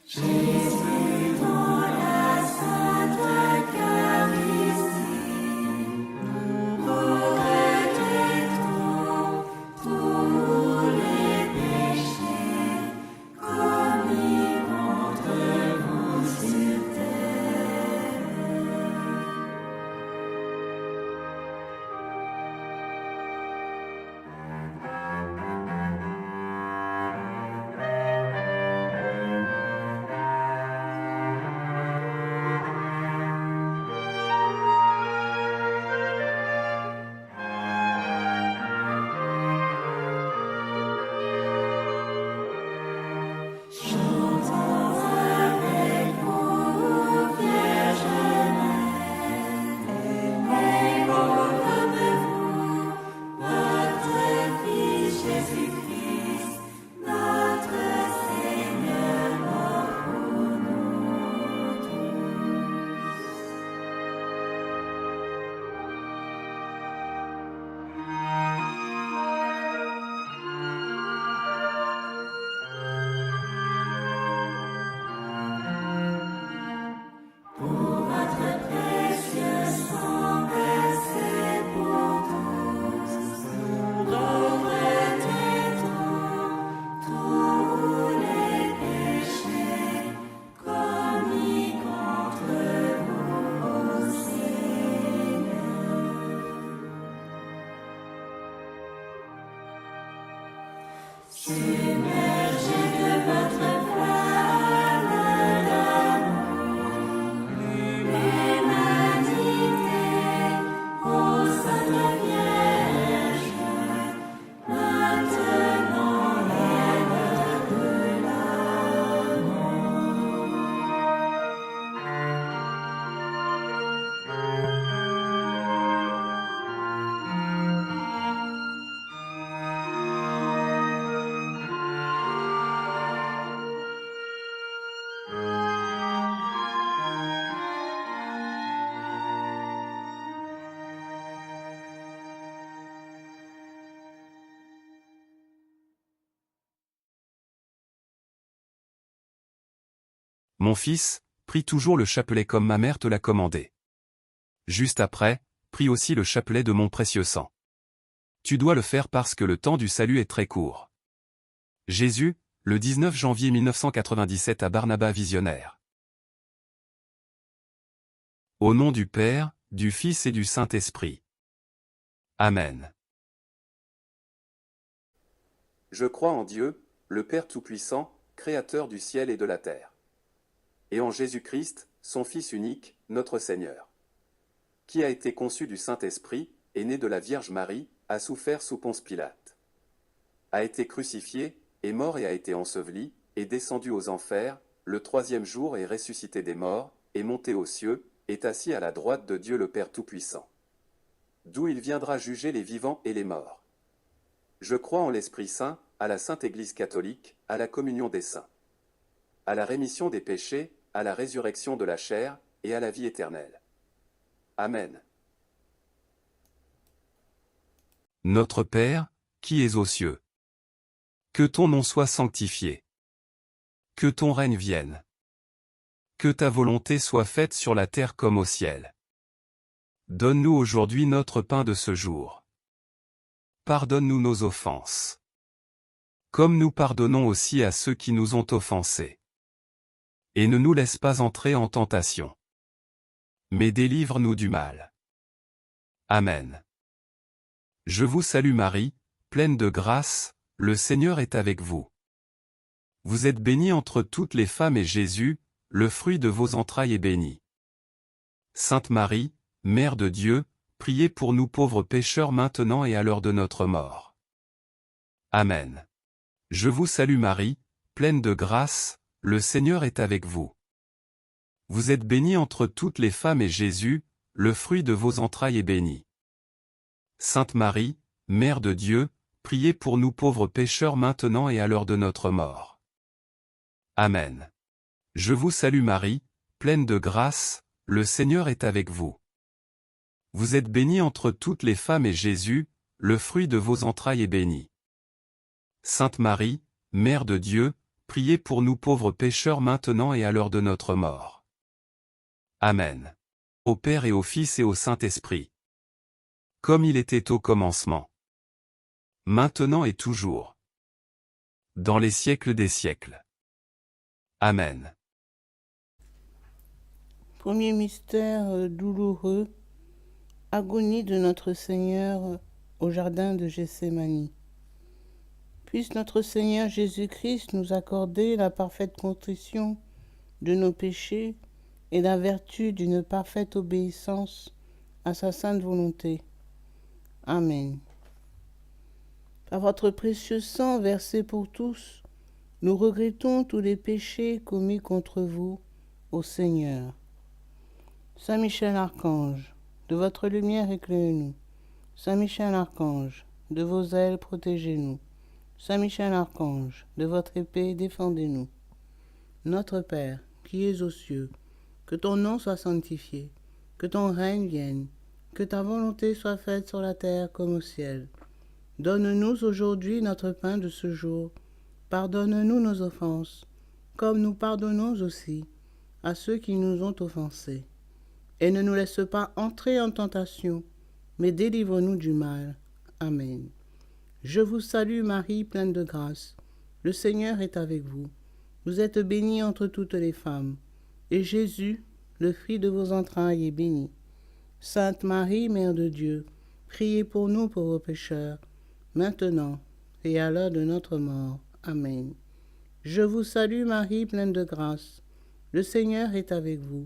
Jésus dans la Sainte Eucharistie, regrettons tous les péchés commis contre vous sur terre. Chantons avec vous, Vierge Mère, aimons comme vous votre Fils Jésus-Christ, notre Seigneur, mort pour nous tous. Pour votre précieux sang versé pour tous, regrettons tous les péchés commis contre vous, ô Seigneur. Submergez de votre flamme d'amour l'humanité, ô Sainte Vierge, maintenant est l'heure de l'amour. Mon fils, prie toujours le chapelet comme ma mère te l'a commandé. Juste après, prie aussi le chapelet de mon précieux sang. Tu dois le faire parce que le temps du salut est très court. Jésus, le 19 janvier 1997 à Barnaba Visionnaire. Au nom du Père, du Fils et du Saint-Esprit. Amen. Je crois en Dieu, le Père Tout-Puissant, Créateur du ciel et de la terre. Et en Jésus-Christ, son Fils unique, notre Seigneur. Qui a été conçu du Saint-Esprit, est né de la Vierge Marie, a souffert sous Ponce Pilate. A été crucifié, est mort et a été enseveli, est descendu aux enfers, le troisième jour est ressuscité des morts, est monté aux cieux, est assis à la droite de Dieu le Père Tout-Puissant. D'où il viendra juger les vivants et les morts. Je crois en l'Esprit Saint, à la Sainte Église catholique, à la communion des saints, à la rémission des péchés, à la résurrection de la chair, et à la vie éternelle. Amen. Notre Père, qui es aux cieux. Que ton nom soit sanctifié. Que ton règne vienne. Que ta volonté soit faite sur la terre comme au ciel. Donne-nous aujourd'hui notre pain de ce jour. Pardonne-nous nos offenses. Comme nous pardonnons aussi à ceux qui nous ont offensés. Et ne nous laisse pas entrer en tentation. Mais délivre-nous du mal. Amen. Je vous salue Marie, pleine de grâce, le Seigneur est avec vous. Vous êtes bénie entre toutes les femmes et Jésus, le fruit de vos entrailles est béni. Sainte Marie, Mère de Dieu, priez pour nous pauvres pécheurs maintenant et à l'heure de notre mort. Amen. Je vous salue Marie, pleine de grâce, le Seigneur est avec vous. Vous êtes bénie entre toutes les femmes et Jésus, le fruit de vos entrailles est béni. Sainte Marie, Mère de Dieu, priez pour nous pauvres pécheurs maintenant et à l'heure de notre mort. Amen. Je vous salue Marie, pleine de grâce, le Seigneur est avec vous. Vous êtes bénie entre toutes les femmes et Jésus, le fruit de vos entrailles est béni. Sainte Marie, Mère de Dieu, priez pour nous pauvres pécheurs maintenant et à l'heure de notre mort. Amen. Au Père et au Fils et au Saint-Esprit. Comme il était au commencement. Maintenant et toujours. Dans les siècles des siècles. Amen. Premier mystère douloureux, agonie de notre Seigneur au jardin de Gethsémani. Puisse notre Seigneur Jésus-Christ nous accorder la parfaite contrition de nos péchés et la vertu d'une parfaite obéissance à sa sainte volonté. Amen. Par votre précieux sang versé pour tous, nous regrettons tous les péchés commis contre vous, ô Seigneur. Saint Michel Archange, de votre lumière éclairez-nous. Saint Michel Archange, de vos ailes protégez-nous. Saint Michel Archange, de votre épée défendez-nous. Notre Père, qui es aux cieux, que ton nom soit sanctifié, que ton règne vienne, que ta volonté soit faite sur la terre comme au ciel. Donne-nous aujourd'hui notre pain de ce jour. Pardonne-nous nos offenses, comme nous pardonnons aussi à ceux qui nous ont offensés. Et ne nous laisse pas entrer en tentation, mais délivre-nous du mal. Amen. Je vous salue Marie, pleine de grâce. Le Seigneur est avec vous. Vous êtes bénie entre toutes les femmes, et Jésus, le fruit de vos entrailles, est béni. Sainte Marie, Mère de Dieu, priez pour nous pauvres pécheurs, maintenant et à l'heure de notre mort. Amen. Je vous salue Marie, pleine de grâce. Le Seigneur est avec vous.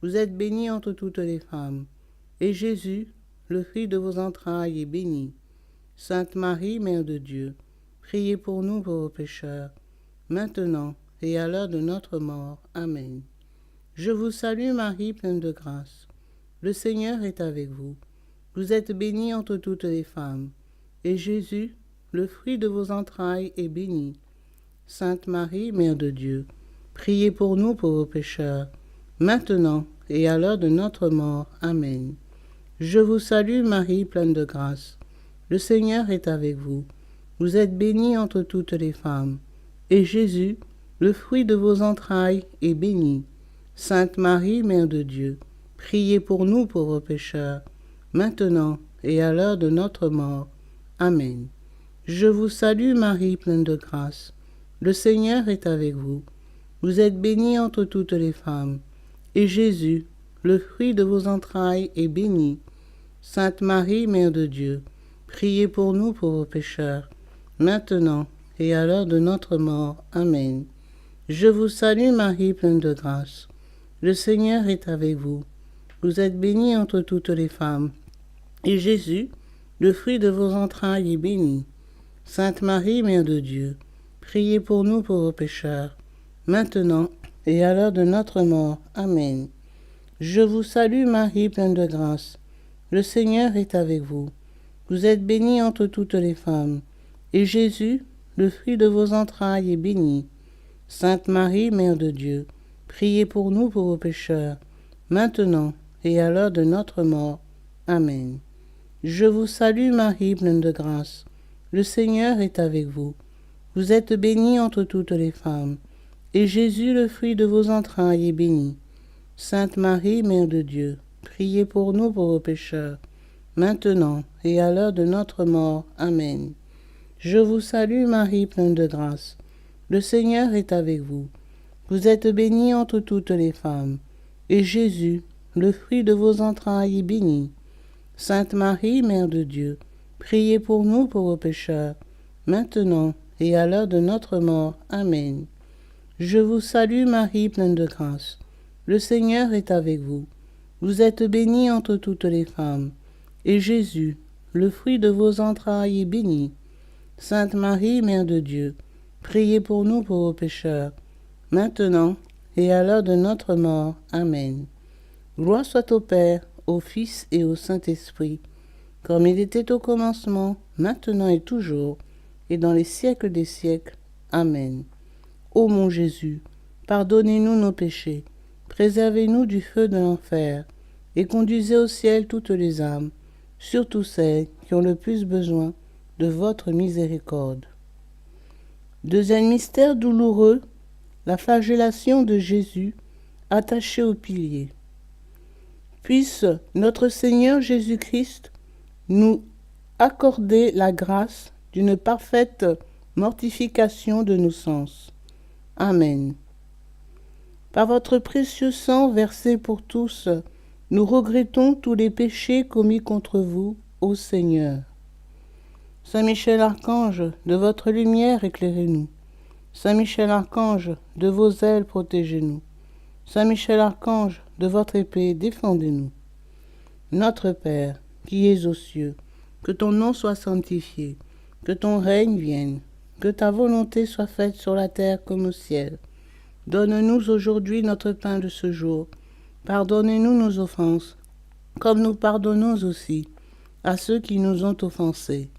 Vous êtes bénie entre toutes les femmes, et Jésus, le fruit de vos entrailles, est béni. Sainte Marie, Mère de Dieu, priez pour nous pauvres pécheurs, maintenant et à l'heure de notre mort. Amen. Je vous salue Marie, pleine de grâce. Le Seigneur est avec vous. Vous êtes bénie entre toutes les femmes, et Jésus, le fruit de vos entrailles, est béni. Sainte Marie, Mère de Dieu, priez pour nous pauvres pécheurs, maintenant et à l'heure de notre mort. Amen. Je vous salue Marie, pleine de grâce. Le Seigneur est avec vous. Vous êtes bénie entre toutes les femmes, et Jésus, le fruit de vos entrailles, est béni. Sainte Marie, Mère de Dieu, priez pour nous pauvres pécheurs, maintenant et à l'heure de notre mort. Amen. Je vous salue Marie, pleine de grâce. Le Seigneur est avec vous. Vous êtes bénie entre toutes les femmes, et Jésus, le fruit de vos entrailles, est béni. Sainte Marie, Mère de Dieu, priez pour nous pauvres pécheurs, maintenant et à l'heure de notre mort. Amen. Je vous salue Marie, pleine de grâce. Le Seigneur est avec vous. Vous êtes bénie entre toutes les femmes, et Jésus, le fruit de vos entrailles, est béni. Sainte Marie, Mère de Dieu, priez pour nous pauvres pécheurs, maintenant et à l'heure de notre mort. Amen. Je vous salue Marie, pleine de grâce. Le Seigneur est avec vous. Vous êtes bénie entre toutes les femmes, et Jésus, le fruit de vos entrailles, est béni. Sainte Marie, Mère de Dieu, priez pour nous pauvres pécheurs, maintenant et à l'heure de notre mort. Amen. Je vous salue Marie, pleine de grâce. Le Seigneur est avec vous. Vous êtes bénie entre toutes les femmes, et Jésus, le fruit de vos entrailles, est béni. Sainte Marie, Mère de Dieu, priez pour nous pauvres pécheurs, maintenant et à l'heure de notre mort. Amen. Je vous salue Marie, pleine de grâce. Le Seigneur est avec vous. Vous êtes bénie entre toutes les femmes, et Jésus, le fruit de vos entrailles, est béni. Sainte Marie, Mère de Dieu, priez pour nous pauvres pécheurs, maintenant et à l'heure de notre mort. Amen. Je vous salue Marie, pleine de grâce. Le Seigneur est avec vous. Vous êtes bénie entre toutes les femmes, et Jésus, le fruit de vos entrailles, est béni. Sainte Marie, Mère de Dieu, priez pour nous pauvres pécheurs, maintenant et à l'heure de notre mort. Amen. Gloire soit au Père, au Fils et au Saint-Esprit, comme il était au commencement, maintenant et toujours, et dans les siècles des siècles. Amen. Ô mon Jésus, pardonnez-nous nos péchés, préservez-nous du feu de l'enfer, et conduisez au ciel toutes les âmes, surtout celles qui ont le plus besoin de votre miséricorde. Deuxième mystère douloureux, la flagellation de Jésus attaché au pilier. Puisse notre Seigneur Jésus-Christ nous accorder la grâce d'une parfaite mortification de nos sens. Amen. Par votre précieux sang versé pour tous, nous regrettons tous les péchés commis contre vous, ô Seigneur. Saint Michel Archange, de votre lumière éclairez-nous. Saint Michel Archange, de vos ailes protégez-nous. Saint Michel Archange, de votre épée défendez-nous. Notre Père, qui es aux cieux, que ton nom soit sanctifié, que ton règne vienne, que ta volonté soit faite sur la terre comme au ciel. Donne-nous aujourd'hui notre pain de ce jour. Pardonnez-nous nos offenses, comme nous pardonnons aussi à ceux qui nous ont offensés.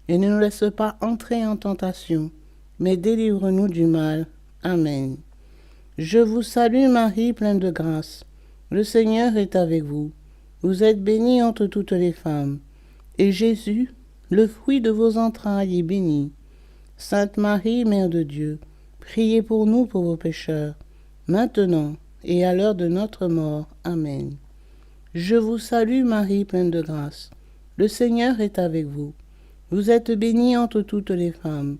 Et ne nous laisse pas entrer en tentation, mais délivre-nous du mal. Amen. Je vous salue Marie, pleine de grâce. Le Seigneur est avec vous. Vous êtes bénie entre toutes les femmes. Et Jésus, le fruit de vos entrailles, est béni. Sainte Marie, Mère de Dieu, priez pour nous pauvres pécheurs, maintenant et à l'heure de notre mort. Amen. Je vous salue Marie, pleine de grâce. Le Seigneur est avec vous. Vous êtes bénie entre toutes les femmes.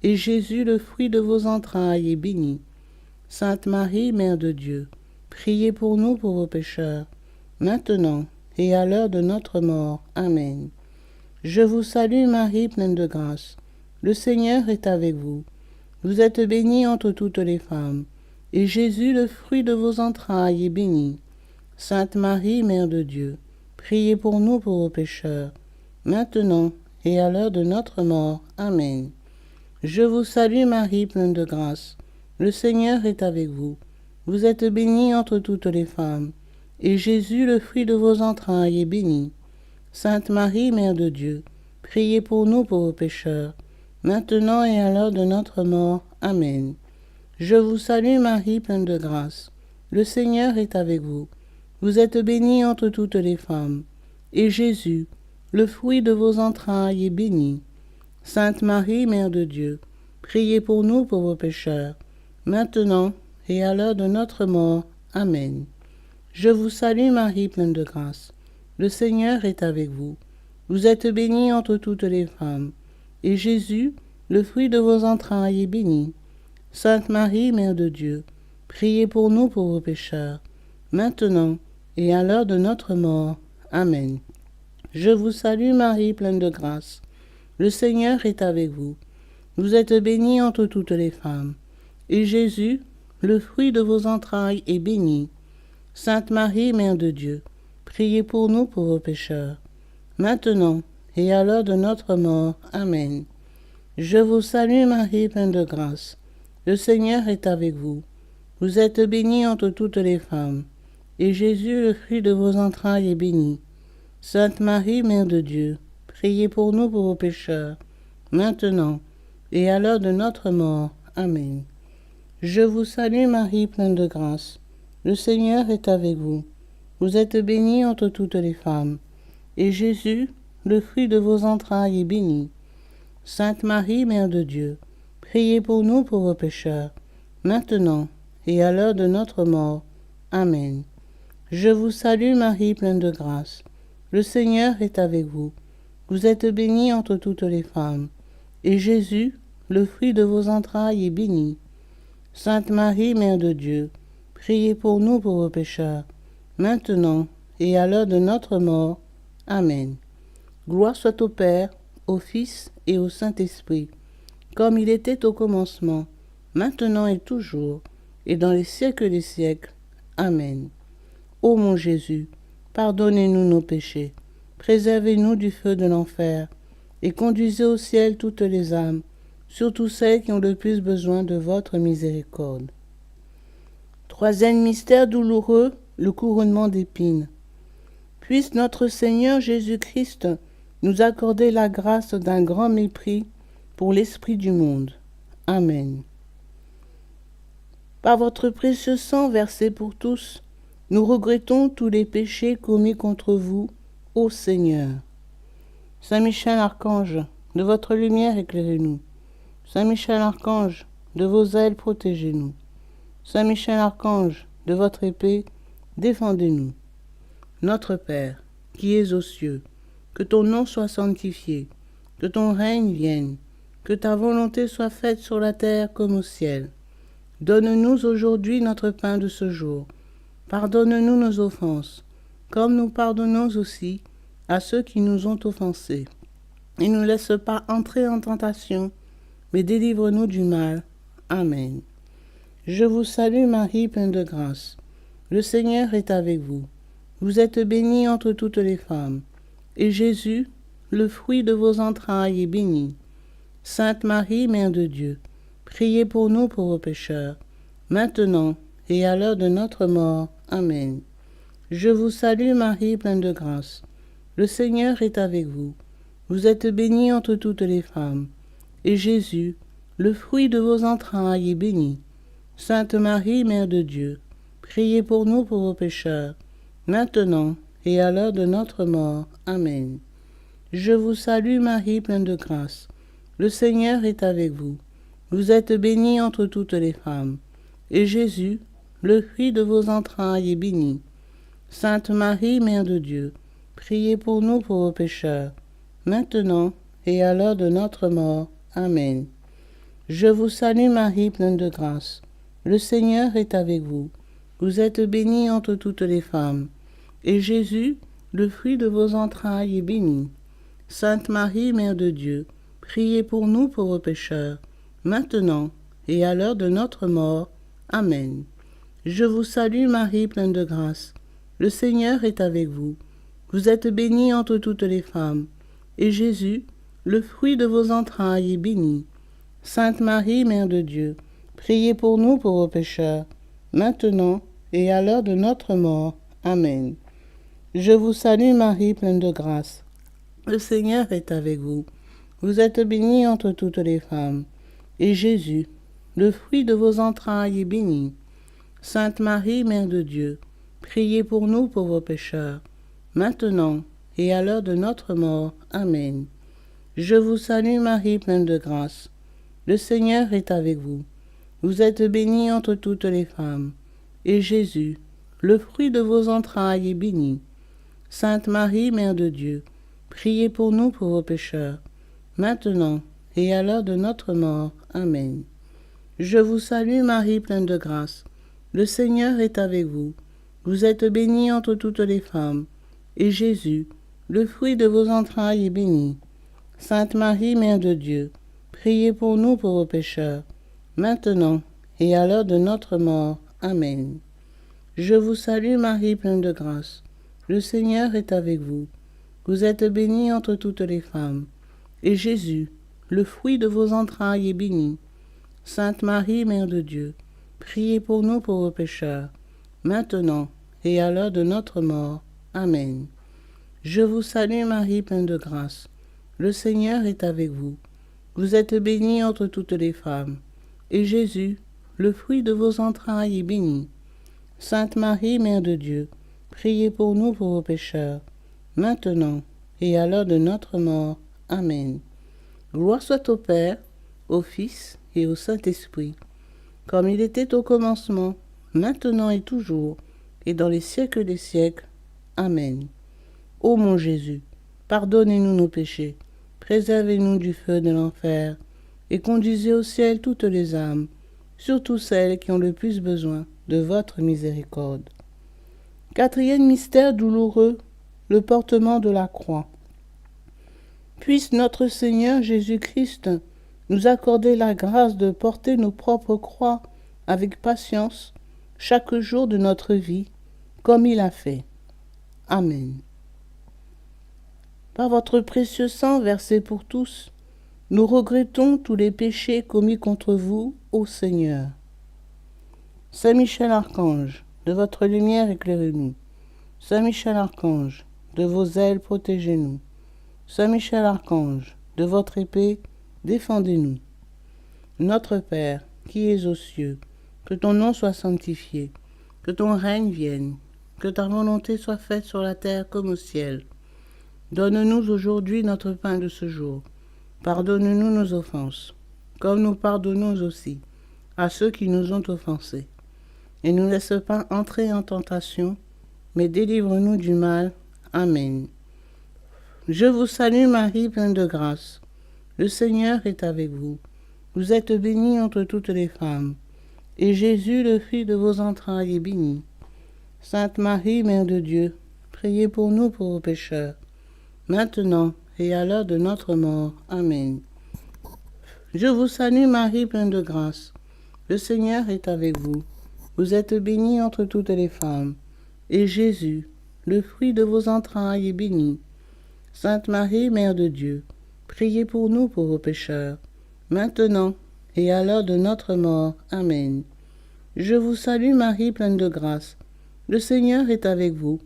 Et Jésus, le fruit de vos entrailles, est béni. Sainte Marie, Mère de Dieu, priez pour nous pauvres pécheurs, maintenant et à l'heure de notre mort. Amen. Je vous salue Marie, pleine de grâce. Le Seigneur est avec vous. Vous êtes bénie entre toutes les femmes, et Jésus, le fruit de vos entrailles, est béni. Sainte Marie, Mère de Dieu, priez pour nous pauvres pécheurs, maintenant et à l'heure de notre mort. Amen. Je vous salue Marie, pleine de grâce. Le Seigneur est avec vous. Vous êtes bénie entre toutes les femmes, et Jésus, le fruit de vos entrailles, est béni. Sainte Marie, Mère de Dieu, priez pour nous pauvres pécheurs, maintenant et à l'heure de notre mort. Amen. Je vous salue Marie, pleine de grâce. Le Seigneur est avec vous. Vous êtes bénie entre toutes les femmes, et Jésus, le fruit de vos entrailles, est béni. Sainte Marie, Mère de Dieu, priez pour nous pauvres pécheurs, maintenant et à l'heure de notre mort. Amen. Je vous salue Marie, pleine de grâce. Le Seigneur est avec vous. Vous êtes bénie entre toutes les femmes, et Jésus, le fruit de vos entrailles, est béni. Sainte Marie, Mère de Dieu, priez pour nous pauvres pécheurs, maintenant et à l'heure de notre mort. Amen. Je vous salue Marie, pleine de grâce. Le Seigneur est avec vous. Vous êtes bénie entre toutes les femmes, et Jésus, le fruit de vos entrailles, est béni. Sainte Marie, Mère de Dieu, priez pour nous pauvres pécheurs, maintenant et à l'heure de notre mort. Amen. Je vous salue Marie, pleine de grâce. Le Seigneur est avec vous. Vous êtes bénie entre toutes les femmes, et Jésus, le fruit de vos entrailles, est béni. Sainte Marie, Mère de Dieu, priez pour nous pauvres pécheurs, maintenant et à l'heure de notre mort. Amen. Je vous salue Marie, pleine de grâce. Le Seigneur est avec vous. Vous êtes bénie entre toutes les femmes, et Jésus, le fruit de vos entrailles, est béni. Sainte Marie, Mère de Dieu, priez pour nous pauvres pécheurs, maintenant et à l'heure de notre mort. Amen. Je vous salue Marie, pleine de grâce. Le Seigneur est avec vous. Vous êtes bénie entre toutes les femmes, et Jésus, le fruit de vos entrailles, est béni. Sainte Marie, Mère de Dieu, priez pour nous pauvres pécheurs, maintenant et à l'heure de notre mort. Amen. Gloire soit au Père, au Fils et au Saint-Esprit, comme il était au commencement, maintenant et toujours, et dans les siècles des siècles. Amen. Ô mon Jésus, pardonnez-nous nos péchés, préservez-nous du feu de l'enfer, et conduisez au ciel toutes les âmes, surtout celles qui ont le plus besoin de votre miséricorde. Troisième mystère douloureux, le couronnement d'épines. Puisse notre Seigneur Jésus-Christ nous accorder la grâce d'un grand mépris pour l'esprit du monde. Amen. Par votre précieux sang versé pour tous, nous regrettons tous les péchés commis contre vous, ô Seigneur. Saint Michel Archange, de votre lumière éclairez-nous. Saint Michel Archange, de vos ailes protégez-nous. Saint Michel Archange, de votre épée, défendez-nous. Notre Père, qui es aux cieux, que ton nom soit sanctifié, que ton règne vienne, que ta volonté soit faite sur la terre comme au ciel. Donne-nous aujourd'hui notre pain de ce jour. Pardonne-nous nos offenses, comme nous pardonnons aussi à ceux qui nous ont offensés. Et ne nous laisse pas entrer en tentation, mais délivre-nous du mal. Amen. Je vous salue Marie, pleine de grâce. Le Seigneur est avec vous. Vous êtes bénie entre toutes les femmes. Et Jésus, le fruit de vos entrailles, est béni. Sainte Marie, Mère de Dieu, priez pour nous pauvres pécheurs, maintenant et à l'heure de notre mort. Amen. Je vous salue Marie, pleine de grâce. Le Seigneur est avec vous. Vous êtes bénie entre toutes les femmes. Et Jésus, le fruit de vos entrailles, est béni. Sainte Marie, Mère de Dieu, priez pour nous pauvres pécheurs, maintenant et à l'heure de notre mort. Amen. Je vous salue Marie, pleine de grâce. Le Seigneur est avec vous. Vous êtes bénie entre toutes les femmes. Et Jésus, le fruit de vos entrailles, est béni. Sainte Marie, Mère de Dieu, priez pour nous pauvres pécheurs, maintenant et à l'heure de notre mort. Amen. Je vous salue Marie, pleine de grâce. Le Seigneur est avec vous. Vous êtes bénie entre toutes les femmes. Et Jésus, le fruit de vos entrailles, est béni. Sainte Marie, Mère de Dieu, priez pour nous pauvres pécheurs, maintenant et à l'heure de notre mort. Amen. Je vous salue Marie, pleine de grâce. Le Seigneur est avec vous. Vous êtes bénie entre toutes les femmes. Et Jésus, le fruit de vos entrailles, est béni. Sainte Marie, Mère de Dieu, priez pour nous pauvres pécheurs, maintenant et à l'heure de notre mort. Amen. Je vous salue Marie, pleine de grâce. Le Seigneur est avec vous. Vous êtes bénie entre toutes les femmes. Et Jésus, le fruit de vos entrailles, est béni. Sainte Marie, Mère de Dieu, priez pour nous pauvres pécheurs, maintenant et à l'heure de notre mort. Amen. Je vous salue Marie, pleine de grâce. Le Seigneur est avec vous. Vous êtes bénie entre toutes les femmes. Et Jésus, le fruit de vos entrailles, est béni. Sainte Marie, Mère de Dieu, priez pour nous pauvres pécheurs, maintenant et à l'heure de notre mort. Amen. Je vous salue Marie, pleine de grâce. Le Seigneur est avec vous. Vous êtes bénie entre toutes les femmes. Et Jésus, le fruit de vos entrailles, est béni. Sainte Marie, Mère de Dieu, priez pour nous pauvres pécheurs, maintenant et à l'heure de notre mort. Amen. Je vous salue Marie, pleine de grâce. Le Seigneur est avec vous. Vous êtes bénie entre toutes les femmes. Et Jésus, le fruit de vos entrailles, est béni. Sainte Marie, Mère de Dieu, priez pour nous pauvres pécheurs, maintenant et à l'heure de notre mort. Amen. Je vous salue Marie, pleine de grâce. Le Seigneur est avec vous. Vous êtes bénie entre toutes les femmes. Et Jésus, le fruit de vos entrailles, est béni. Sainte Marie, Mère de Dieu, priez pour nous pauvres pécheurs, maintenant et à l'heure de notre mort. Amen. Gloire soit au Père, au Fils et au Saint-Esprit, comme il était au commencement, maintenant et toujours, et dans les siècles des siècles. Amen. Ô mon Jésus, pardonnez-nous nos péchés, préservez-nous du feu de l'enfer, et conduisez au ciel toutes les âmes, surtout celles qui ont le plus besoin de votre miséricorde. Quatrième mystère douloureux, le portement de la croix. Puisse notre Seigneur Jésus-Christ nous accorder la grâce de porter nos propres croix avec patience chaque jour de notre vie, comme il a fait. Amen. Par votre précieux sang versé pour tous, nous regrettons tous les péchés commis contre vous, ô Seigneur. Saint Michel Archange, de votre lumière éclairez-nous. Saint Michel Archange, de vos ailes protégez-nous. Saint Michel Archange, de votre épée défendez-nous. Notre Père, qui es aux cieux, que ton nom soit sanctifié, que ton règne vienne, que ta volonté soit faite sur la terre comme au ciel. Donne-nous aujourd'hui notre pain de ce jour. Pardonne-nous nos offenses, comme nous pardonnons aussi à ceux qui nous ont offensés. Et ne nous laisse pas entrer en tentation, mais délivre-nous du mal. Amen. Je vous salue Marie, pleine de grâce. Le Seigneur est avec vous. Vous êtes bénie entre toutes les femmes, et Jésus, le fruit de vos entrailles, est béni. Sainte Marie, Mère de Dieu, priez pour nous pauvres pécheurs, maintenant et à l'heure de notre mort. Amen. Je vous salue Marie, pleine de grâce. Le Seigneur est avec vous. Vous êtes bénie entre toutes les femmes, et Jésus, le fruit de vos entrailles, est béni. Sainte Marie, Mère de Dieu, priez pour nous pauvres pécheurs, maintenant et à l'heure de notre mort. Amen. Je vous salue Marie, pleine de grâce. Le Seigneur est avec vous.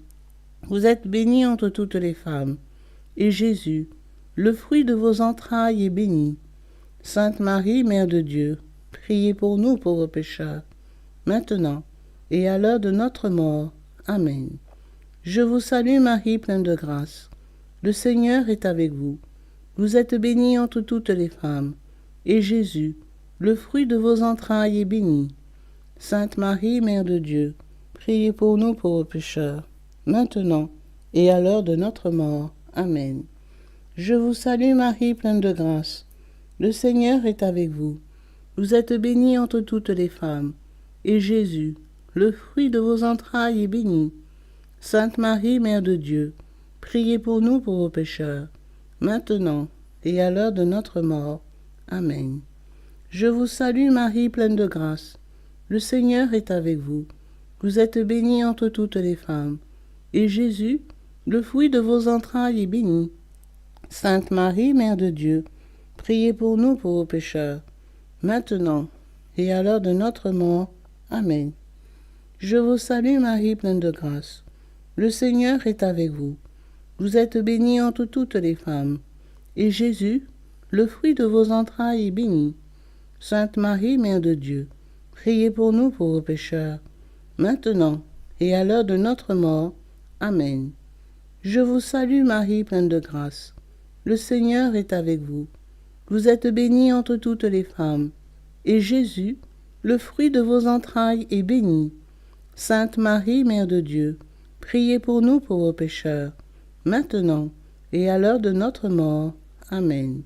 Vous êtes bénie entre toutes les femmes, et Jésus, le fruit de vos entrailles, est béni. Sainte Marie, Mère de Dieu, priez pour nous pauvres pécheurs, maintenant et à l'heure de notre mort. Amen. Je vous salue Marie, pleine de grâce. Le Seigneur est avec vous. Vous êtes bénie entre toutes les femmes, et Jésus, le fruit de vos entrailles, est béni. Sainte Marie, Mère de Dieu, priez pour nous pauvres pécheurs, maintenant et à l'heure de notre mort. Amen. Je vous salue Marie, pleine de grâce. Le Seigneur est avec vous. Vous êtes bénie entre toutes les femmes, et Jésus, le fruit de vos entrailles, est béni. Sainte Marie, Mère de Dieu, priez pour nous pauvres pécheurs, maintenant et à l'heure de notre mort. Amen. Je vous salue Marie, pleine de grâce. Le Seigneur est avec vous. Vous êtes bénie entre toutes les femmes, et Jésus, le fruit de vos entrailles, est béni. Sainte Marie, Mère de Dieu, priez pour nous pauvres pécheurs, maintenant et à l'heure de notre mort. Amen. Je vous salue Marie, pleine de grâce. Le Seigneur est avec vous. Vous êtes bénie entre toutes les femmes, et Jésus, le fruit de vos entrailles, est béni. Sainte Marie, Mère de Dieu, priez pour nous pauvres pécheurs, maintenant et à l'heure de notre mort. Amen. Je vous salue Marie, pleine de grâce. Le Seigneur est avec vous. Vous êtes bénie entre toutes les femmes, et Jésus, le fruit de vos entrailles, est béni. Sainte Marie, Mère de Dieu, priez pour nous pauvres pécheurs, maintenant et à l'heure de notre mort. Amen.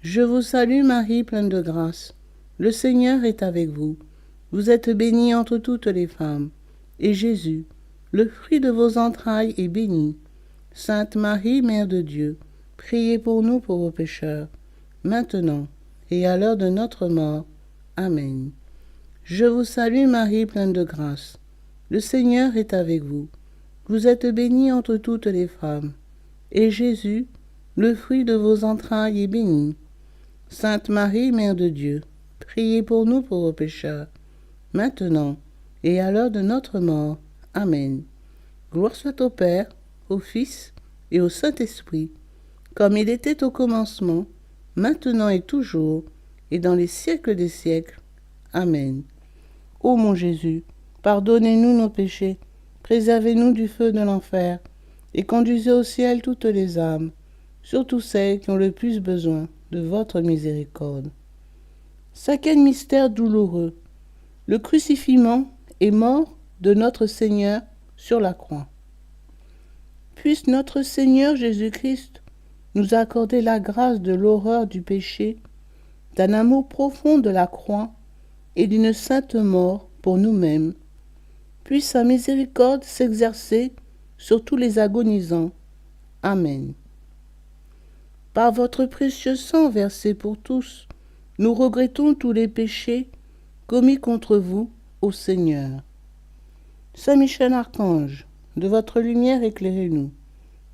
Je vous salue Marie, pleine de grâce. Le Seigneur est avec vous. Vous êtes bénie entre toutes les femmes, et Jésus, le fruit de vos entrailles, est béni. Sainte Marie, Mère de Dieu, priez pour nous pauvres pécheurs, maintenant et à l'heure de notre mort. Amen. Je vous salue Marie, pleine de grâce. Le Seigneur est avec vous. Vous êtes bénie entre toutes les femmes, et Jésus, le fruit de vos entrailles, est béni. Sainte Marie, Mère de Dieu, priez pour nous pauvres pécheurs, maintenant et à l'heure de notre mort. Amen. Gloire soit au Père, au Fils et au Saint-Esprit, comme il était au commencement, maintenant et toujours, et dans les siècles des siècles. Amen. Ô mon Jésus, pardonnez-nous nos péchés, préservez-nous du feu de l'enfer, et conduisez au ciel toutes les âmes, surtout celles qui ont le plus besoin de votre miséricorde. Cinquième mystère douloureux, le crucifixion et mort de notre Seigneur sur la croix. Puisse notre Seigneur Jésus-Christ nous accorder la grâce de l'horreur du péché, d'un amour profond de la croix et d'une sainte mort pour nous-mêmes. Puisse sa miséricorde s'exercer sur tous les agonisants. Amen. Par votre précieux sang versé pour tous, nous regrettons tous les péchés commis contre vous, ô Seigneur. Saint Michel Archange, de votre lumière éclairez-nous.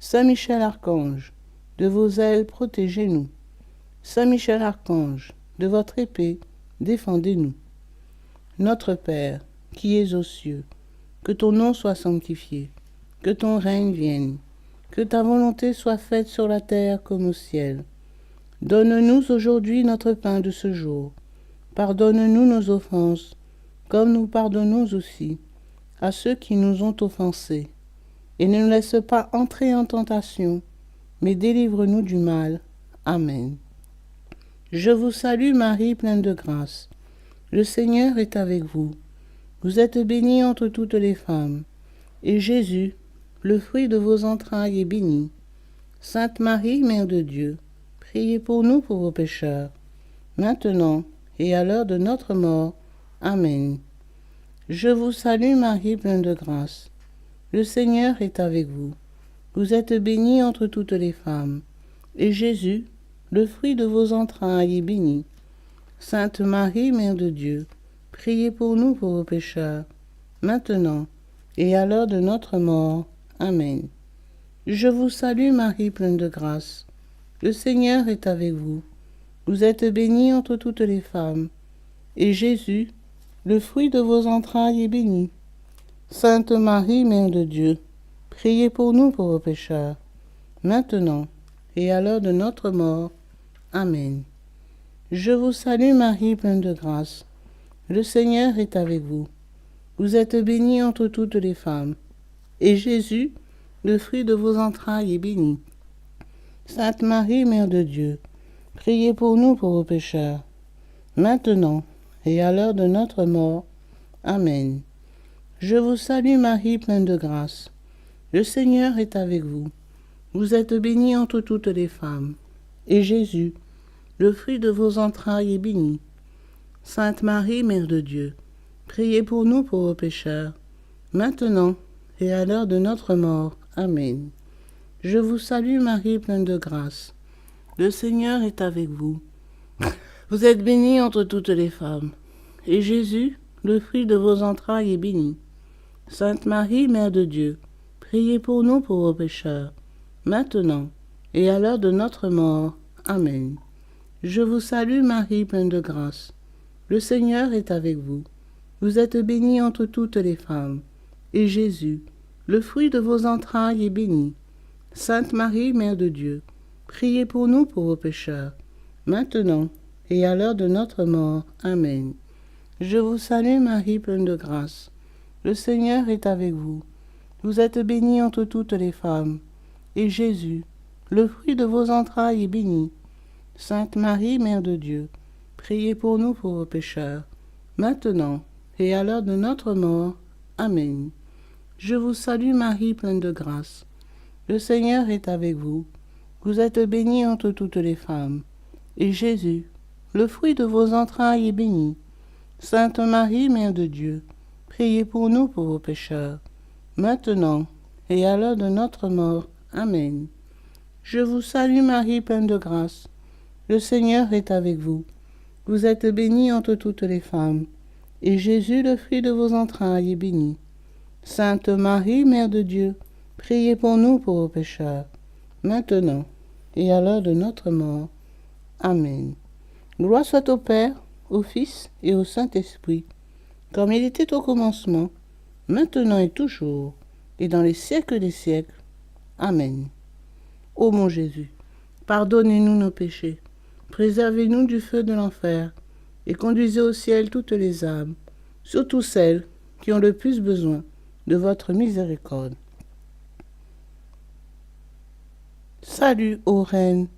Saint Michel Archange, de vos ailes protégez-nous. Saint Michel Archange, de votre épée défendez-nous. Notre Père, qui es aux cieux, que ton nom soit sanctifié, que ton règne vienne, que ta volonté soit faite sur la terre comme au ciel. Donne-nous aujourd'hui notre pain de ce jour. Pardonne-nous nos offenses, comme nous pardonnons aussi à ceux qui nous ont offensés. Et ne nous laisse pas entrer en tentation, mais délivre-nous du mal. Amen. Je vous salue Marie, pleine de grâce. Le Seigneur est avec vous. Vous êtes bénie entre toutes les femmes. Et Jésus, le fruit de vos entrailles, est béni. Sainte Marie, Mère de Dieu, priez pour nous pauvres pécheurs, maintenant et à l'heure de notre mort. Amen. Je vous salue Marie, pleine de grâce. Le Seigneur est avec vous. Vous êtes bénie entre toutes les femmes. Et Jésus, le fruit de vos entrailles, est béni. Sainte Marie, Mère de Dieu, priez pour nous pauvres pécheurs, maintenant et à l'heure de notre mort. Amen. Je vous salue Marie, pleine de grâce. Le Seigneur est avec vous. Vous êtes bénie entre toutes les femmes. Et Jésus, le fruit de vos entrailles, est béni. Sainte Marie, Mère de Dieu, priez pour nous pauvres pécheurs, maintenant et à l'heure de notre mort. Amen. Je vous salue Marie, pleine de grâce. Le Seigneur est avec vous. Vous êtes bénie entre toutes les femmes. Et Jésus, le fruit de vos entrailles, est béni. Sainte Marie, Mère de Dieu, priez pour nous pauvres pécheurs, maintenant et à l'heure de notre mort. Amen. Je vous salue Marie, pleine de grâce. Le Seigneur est avec vous. Vous êtes bénie entre toutes les femmes. Et Jésus, le fruit de vos entrailles, est béni. Sainte Marie, Mère de Dieu, priez pour nous pauvres pécheurs, maintenant et à l'heure de notre mort. Amen. Je vous salue Marie, pleine de grâce. Le Seigneur est avec vous. Vous êtes bénie entre toutes les femmes. Et Jésus, le fruit de vos entrailles, est béni. Sainte Marie, Mère de Dieu, priez pour nous pauvres pécheurs, maintenant et à l'heure de notre mort. Amen. Je vous salue Marie, pleine de grâce. Le Seigneur est avec vous. Vous êtes bénie entre toutes les femmes. Et Jésus, le fruit de vos entrailles, est béni. Sainte Marie, Mère de Dieu, priez pour nous pauvres pécheurs, maintenant et à l'heure de notre mort. Amen. Je vous salue Marie, pleine de grâce. Le Seigneur est avec vous. Vous êtes bénie entre toutes les femmes. Et Jésus, le fruit de vos entrailles, est béni. Sainte Marie, Mère de Dieu, priez pour nous pauvres pécheurs, maintenant et à l'heure de notre mort. Amen. Je vous salue Marie, pleine de grâce. Le Seigneur est avec vous. Vous êtes bénie entre toutes les femmes. Et Jésus, le fruit de vos entrailles, est béni. Sainte Marie, Mère de Dieu, priez pour nous pauvres pécheurs, maintenant et à l'heure de notre mort. Amen. Je vous salue Marie, pleine de grâce. Le Seigneur est avec vous. Vous êtes bénie entre toutes les femmes. Et Jésus, le fruit de vos entrailles, est béni. Sainte Marie, Mère de Dieu, priez pour nous pauvres pécheurs, maintenant et à l'heure de notre mort. Amen. Gloire soit au Père, au Fils et au Saint-Esprit, comme il était au commencement, maintenant et toujours, et dans les siècles des siècles. Amen. Ô mon Jésus, pardonnez-nous nos péchés, préservez-nous du feu de l'enfer, et conduisez au ciel toutes les âmes, surtout celles qui ont le plus besoin de votre miséricorde. Salut, ô Reine,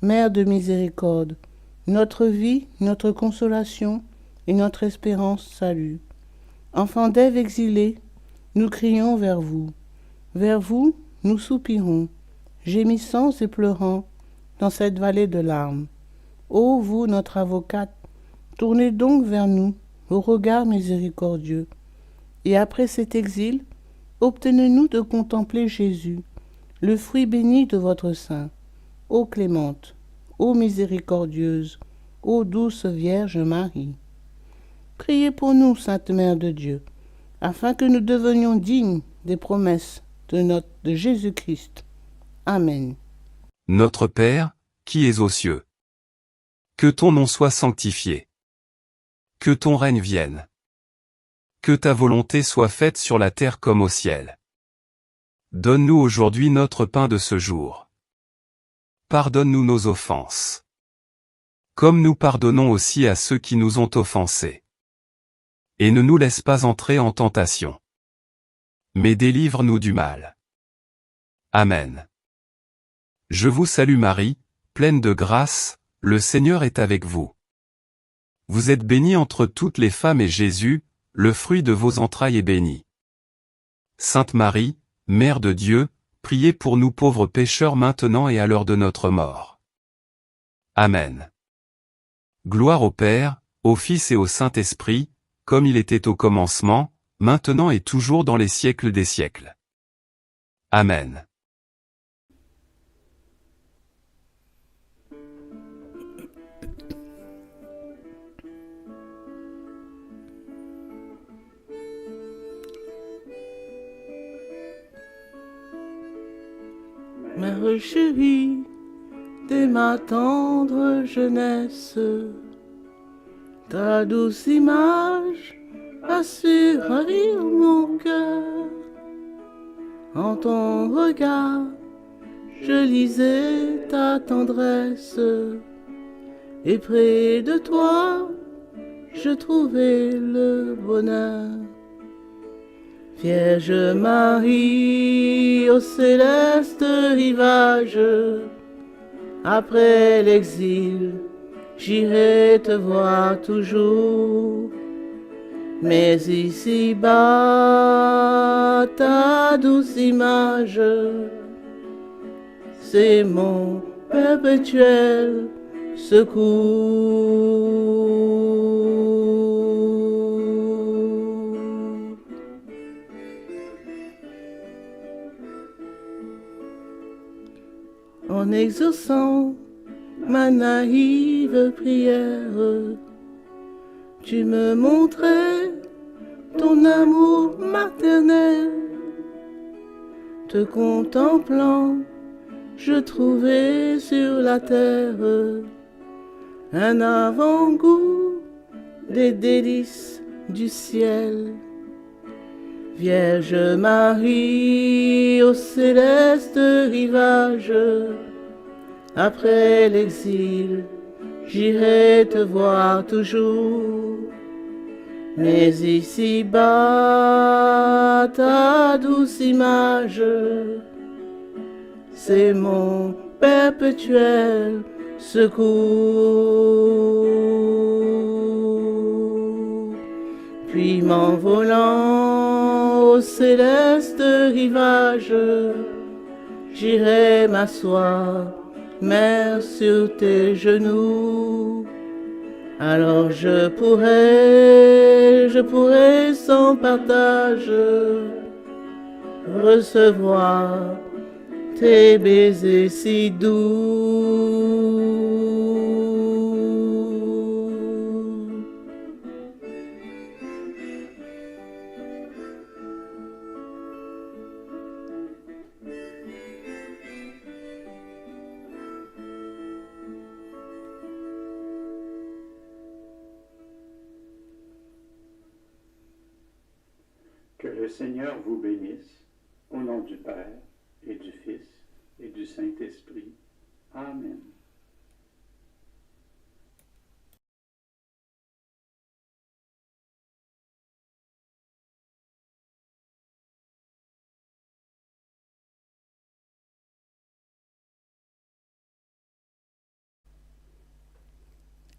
Mère de miséricorde, notre vie, notre consolation et notre espérance salut. Enfants d'Ève exilés, nous crions vers vous. Vers vous, nous soupirons, gémissant et pleurant dans cette vallée de larmes. Ô vous, notre avocate, tournez donc vers nous vos regards miséricordieux. Et après cet exil, obtenez-nous de contempler Jésus, le fruit béni de votre sein. Ô clémente, ô miséricordieuse, ô douce Vierge Marie. Priez pour nous, Sainte Mère de Dieu, afin que nous devenions dignes des promesses de Jésus-Christ. Amen. Notre Père, qui es aux cieux. Que ton nom soit sanctifié. Que ton règne vienne. Que ta volonté soit faite sur la terre comme au ciel. Donne-nous aujourd'hui notre pain de ce jour. Pardonne-nous nos offenses. Comme nous pardonnons aussi à ceux qui nous ont offensés. Et ne nous laisse pas entrer en tentation. Mais délivre-nous du mal. Amen. Je vous salue Marie, pleine de grâce, le Seigneur est avec vous. Vous êtes bénie entre toutes les femmes et Jésus, le fruit de vos entrailles est béni. Sainte Marie, Mère de Dieu, priez pour nous pauvres pécheurs maintenant et à l'heure de notre mort. Amen. Gloire au Père, au Fils et au Saint-Esprit, comme il était au commencement, maintenant et toujours dans les siècles des siècles. Amen. Mère chérie, dès ma tendre jeunesse, ta douce image a su ravir mon cœur. En ton regard, je lisais ta tendresse, et près de toi, je trouvais le bonheur. Vierge Marie, au céleste rivage, après l'exil, j'irai te voir toujours. Mais ici-bas, ta douce image, c'est mon perpétuel secours. En exaucant ma naïve prière, tu me montrais ton amour maternel. Te contemplant, je trouvais sur la terre un avant-goût des délices du ciel. Vierge Marie, au céleste rivage, après l'exil, j'irai te voir toujours. Mais ici-bas, ta douce image, c'est mon perpétuel secours. Puis m'envolant au céleste rivage, j'irai m'asseoir, Mère, sur tes genoux. Alors je pourrais sans partage recevoir tes baisers si doux. Que le Seigneur vous bénisse, au nom du Père, et du Fils, et du Saint-Esprit. Amen.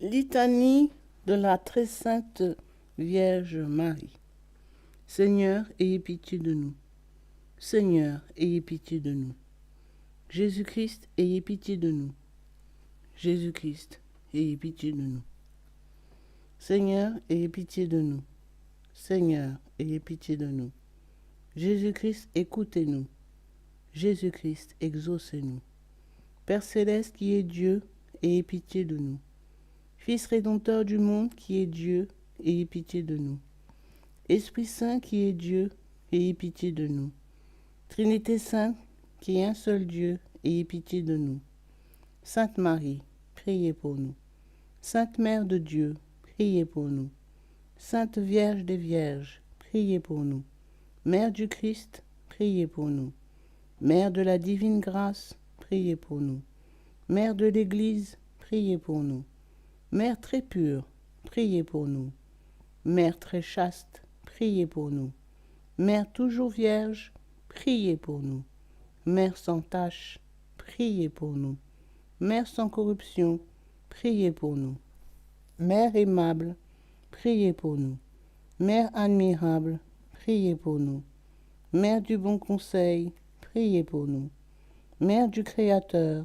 Litanie de la très sainte Vierge Marie. Seigneur, ayez pitié de nous. Seigneur, ayez pitié de nous. Jésus-Christ, ayez pitié de nous. Jésus-Christ, ayez pitié de nous. Seigneur, ayez pitié de nous. Seigneur, ayez pitié de nous. Jésus-Christ, écoutez-nous. Jésus-Christ, exaucez-nous. Père céleste qui est Dieu, ayez pitié de nous. Fils rédempteur du monde qui est Dieu, ayez pitié de nous. Esprit Saint qui est Dieu, ayez pitié de nous. Trinité Sainte qui est un seul Dieu, ayez pitié de nous. Sainte Marie, priez pour nous. Sainte Mère de Dieu, priez pour nous. Sainte Vierge des Vierges, priez pour nous. Mère du Christ, priez pour nous. Mère de la divine grâce, priez pour nous. Mère de l'Église, priez pour nous. Mère très pure, priez pour nous. Mère très chaste, priez pour nous. Mère toujours vierge, priez pour nous. Mère sans tache, priez pour nous. Mère sans corruption, priez pour nous. Mère aimable, priez pour nous. Mère admirable, priez pour nous. Mère du bon conseil, priez pour nous. Mère du Créateur,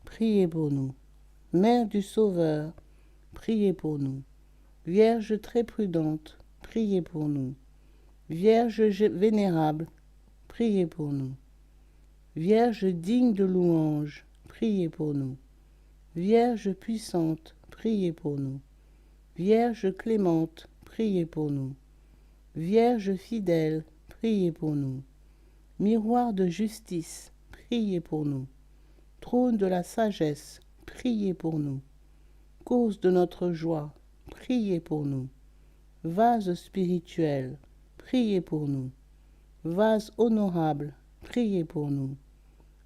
priez pour nous. Mère du Sauveur, priez pour nous. Vierge très prudente, priez pour nous. Vierge vénérable, priez pour nous. Vierge digne de louange, priez pour nous. Vierge puissante, priez pour nous. Vierge clémente, priez pour nous. Vierge fidèle, priez pour nous. Miroir de justice, priez pour nous. Trône de la sagesse, priez pour nous. Cause de notre joie, priez pour nous. Vase spirituel, priez pour nous. Vase honorable, priez pour nous.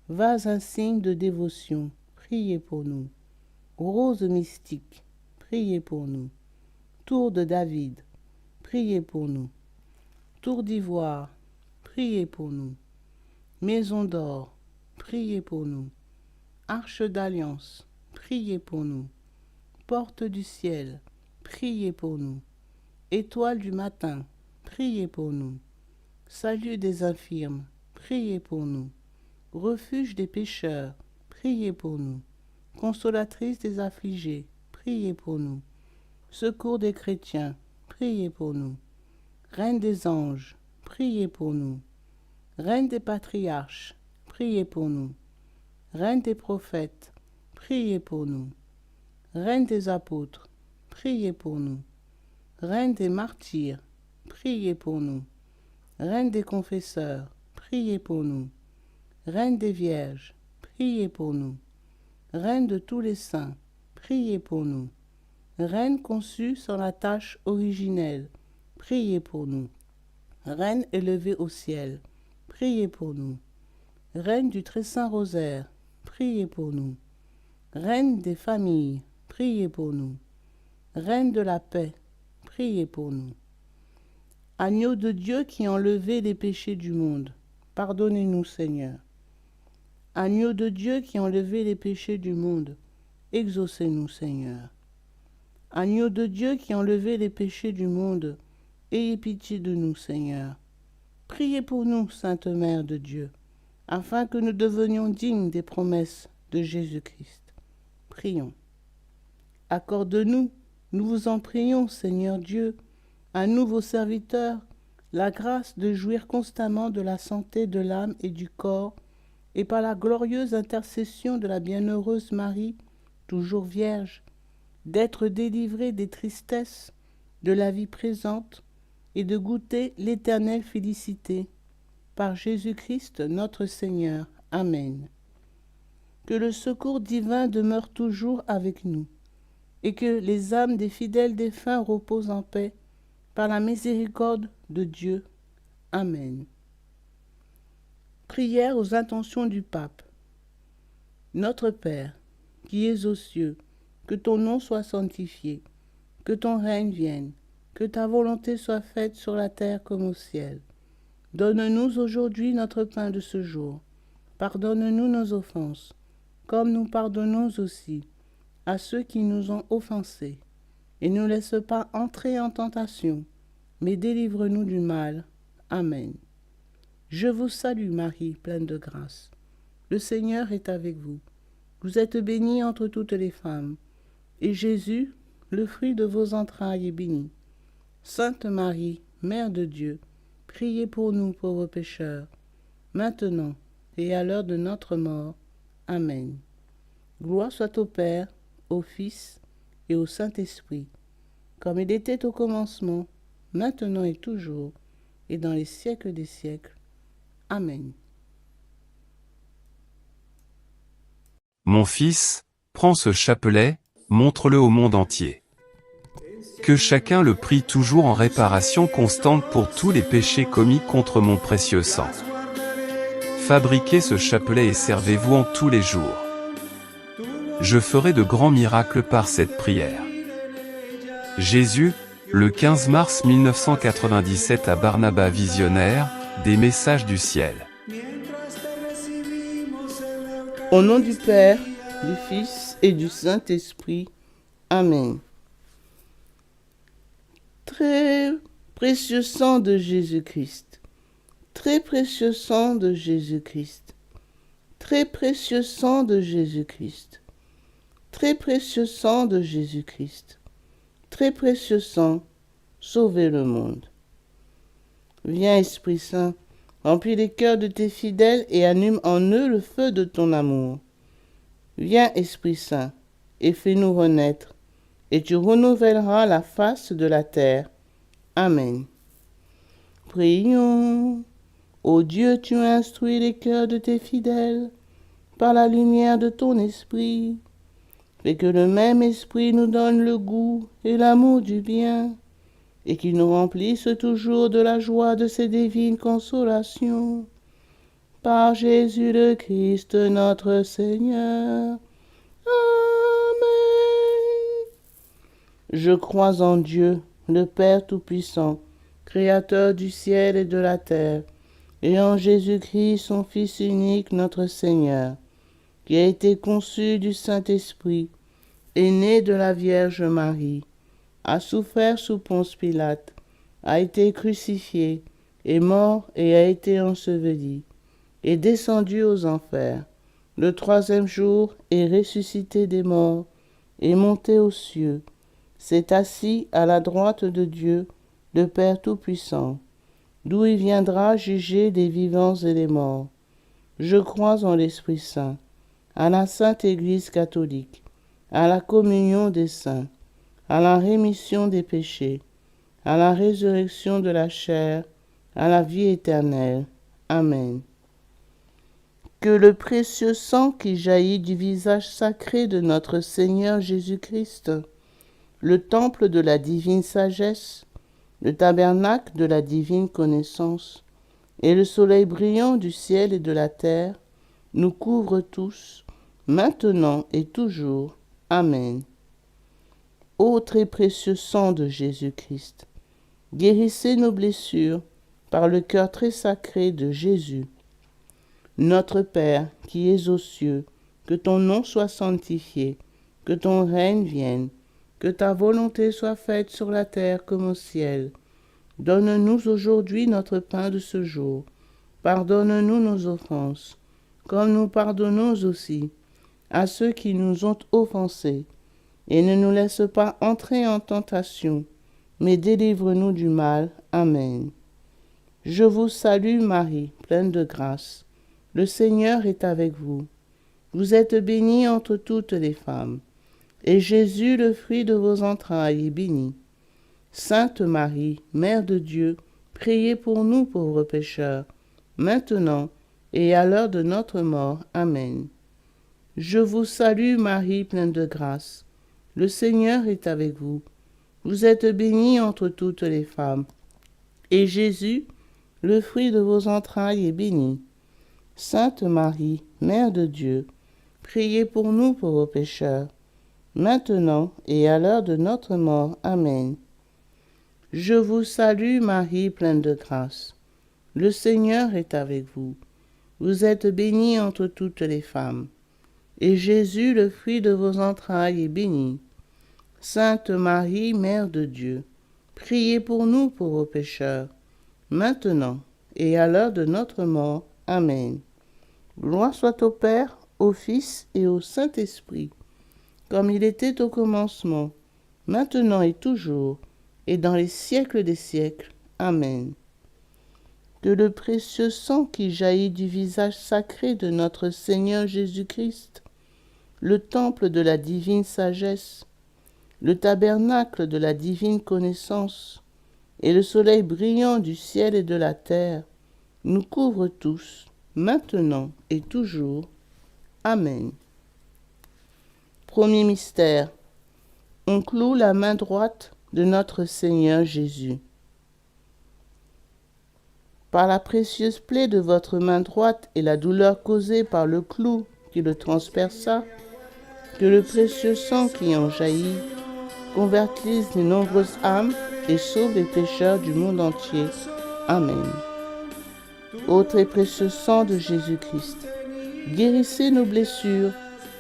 Vase insigne de dévotion, priez pour nous. Rose mystique, priez pour nous. Tour de David, priez pour nous. Tour d'ivoire, priez pour nous. Maison d'or, priez pour nous. Arche d'alliance, priez pour nous. Porte du ciel, priez pour nous. Étoile du matin, priez pour nous. Salut des infirmes, priez pour nous. Refuge des pécheurs, priez pour nous. Consolatrice des affligés, priez pour nous. Secours des chrétiens, priez pour nous. Reine des anges, priez pour nous. Reine des patriarches, priez pour nous. Reine des prophètes, priez pour nous. Reine des apôtres, priez pour nous. Reine des martyrs, priez pour nous. Reine des confesseurs, priez pour nous. Reine des vierges, priez pour nous. Reine de tous les saints, priez pour nous. Reine conçue sans la tache originelle, priez pour nous. Reine élevée au ciel, priez pour nous. Reine du très saint rosaire, priez pour nous. Reine des familles, priez pour nous. Reine de la paix, priez pour nous. Agneau de Dieu qui enlevait les péchés du monde, pardonnez-nous Seigneur. Agneau de Dieu qui enlevait les péchés du monde, exaucez-nous Seigneur. Agneau de Dieu qui enlevait les péchés du monde, ayez pitié de nous Seigneur. Priez pour nous, Sainte Mère de Dieu, afin que nous devenions dignes des promesses de Jésus-Christ. Prions. Accorde-nous, nous vous en prions, Seigneur Dieu, à nous vos serviteurs, la grâce de jouir constamment de la santé de l'âme et du corps, et par la glorieuse intercession de la bienheureuse Marie, toujours vierge, d'être délivrés des tristesses de la vie présente et de goûter l'éternelle félicité. Par Jésus-Christ notre Seigneur. Amen. Que le secours divin demeure toujours avec nous, et que les âmes des fidèles défunts reposent en paix, par la miséricorde de Dieu. Amen. Prière aux intentions du Pape. Notre Père, qui es aux cieux, que ton nom soit sanctifié, que ton règne vienne, que ta volonté soit faite sur la terre comme au ciel. Donne-nous aujourd'hui notre pain de ce jour. Pardonne-nous nos offenses, comme nous pardonnons aussi à ceux qui nous ont offensés. Et ne nous laisse pas entrer en tentation, mais délivre-nous du mal. Amen. Je vous salue Marie, pleine de grâce. Le Seigneur est avec vous. Vous êtes bénie entre toutes les femmes, et Jésus, le fruit de vos entrailles, est béni. Sainte Marie, Mère de Dieu, priez pour nous pauvres pécheurs, maintenant et à l'heure de notre mort. Amen. Gloire soit au Père, au Fils et au Saint-Esprit, comme il était au commencement, maintenant et toujours, et dans les siècles des siècles. Amen. Mon fils, prends ce chapelet, montre-le au monde entier. Que chacun le prie toujours en réparation constante pour tous les péchés commis contre mon précieux sang. Fabriquez ce chapelet et servez-vous en tous les jours. Je ferai de grands miracles par cette prière. Jésus, le 15 mars 1997 à Barnaba Visionnaire, des messages du ciel. Au nom du Père, du Fils et du Saint-Esprit. Amen. Très précieux sang de Jésus-Christ, très précieux sang de Jésus-Christ, très précieux sang de Jésus-Christ, très précieux sang de Jésus-Christ, très précieux sang, sauvez le monde. Viens, Esprit Saint, remplis les cœurs de tes fidèles et allume en eux le feu de ton amour. Viens, Esprit Saint, et fais-nous renaître, et tu renouvelleras la face de la terre. Amen. Prions. Ô Dieu, tu as instruit les cœurs de tes fidèles par la lumière de ton esprit. Fais que le même esprit nous donne le goût et l'amour du bien, et qu'il nous remplisse toujours de la joie de ces divines consolations. Par Jésus le Christ, notre Seigneur. Amen. Je crois en Dieu, le Père Tout-Puissant, Créateur du ciel et de la terre, et en Jésus-Christ, son Fils unique, notre Seigneur, qui a été conçu du Saint-Esprit, est né de la Vierge Marie, a souffert sous Ponce Pilate, a été crucifié, est mort et a été enseveli, est descendu aux enfers. Le troisième jour est ressuscité des morts, est monté aux cieux, s'est assis à la droite de Dieu, le Père Tout-Puissant, d'où il viendra juger les vivants et les morts. Je crois en l'Esprit Saint, à la Sainte Église catholique, à la communion des saints, à la rémission des péchés, à la résurrection de la chair, à la vie éternelle. Amen. Que le précieux sang qui jaillit du visage sacré de notre Seigneur Jésus-Christ, le temple de la divine sagesse, le tabernacle de la divine connaissance, et le soleil brillant du ciel et de la terre, nous couvre tous, maintenant et toujours. Amen. Ô très précieux sang de Jésus-Christ, guérissez nos blessures par le cœur très sacré de Jésus. Notre Père qui es aux cieux, que ton nom soit sanctifié, que ton règne vienne, que ta volonté soit faite sur la terre comme au ciel. Donne-nous aujourd'hui notre pain de ce jour. Pardonne-nous nos offenses, comme nous pardonnons aussi à ceux qui nous ont offensés. Et ne nous laisse pas entrer en tentation, mais délivre-nous du mal. Amen. Je vous salue Marie, pleine de grâce. Le Seigneur est avec vous. Vous êtes bénie entre toutes les femmes, et Jésus, le fruit de vos entrailles, est béni. Sainte Marie, Mère de Dieu, priez pour nous pauvres pécheurs, maintenant et à l'heure de notre mort. Amen. Je vous salue Marie, pleine de grâce. Le Seigneur est avec vous. Vous êtes bénie entre toutes les femmes, et Jésus, le fruit de vos entrailles, est béni. Sainte Marie, Mère de Dieu, priez pour nous pauvres pécheurs, maintenant et à l'heure de notre mort. Amen. Je vous salue Marie, pleine de grâce. Le Seigneur est avec vous. Vous êtes bénie entre toutes les femmes, et Jésus, le fruit de vos entrailles, est béni. Sainte Marie, Mère de Dieu, priez pour nous pauvres pécheurs, maintenant et à l'heure de notre mort. Amen. Gloire soit au Père, au Fils et au Saint-Esprit, comme il était au commencement, maintenant et toujours, et dans les siècles des siècles. Amen. Que le précieux sang qui jaillit du visage sacré de notre Seigneur Jésus-Christ, le temple de la divine sagesse, le tabernacle de la divine connaissance, et le soleil brillant du ciel et de la terre, nous couvrent tous, maintenant et toujours. Amen. Premier mystère. On cloue la main droite de notre Seigneur Jésus. Par la précieuse plaie de votre main droite et la douleur causée par le clou qui le transperça, que le précieux sang qui en jaillit convertisse les nombreuses âmes et sauve les pécheurs du monde entier. Amen. Ô très précieux sang de Jésus-Christ, guérissez nos blessures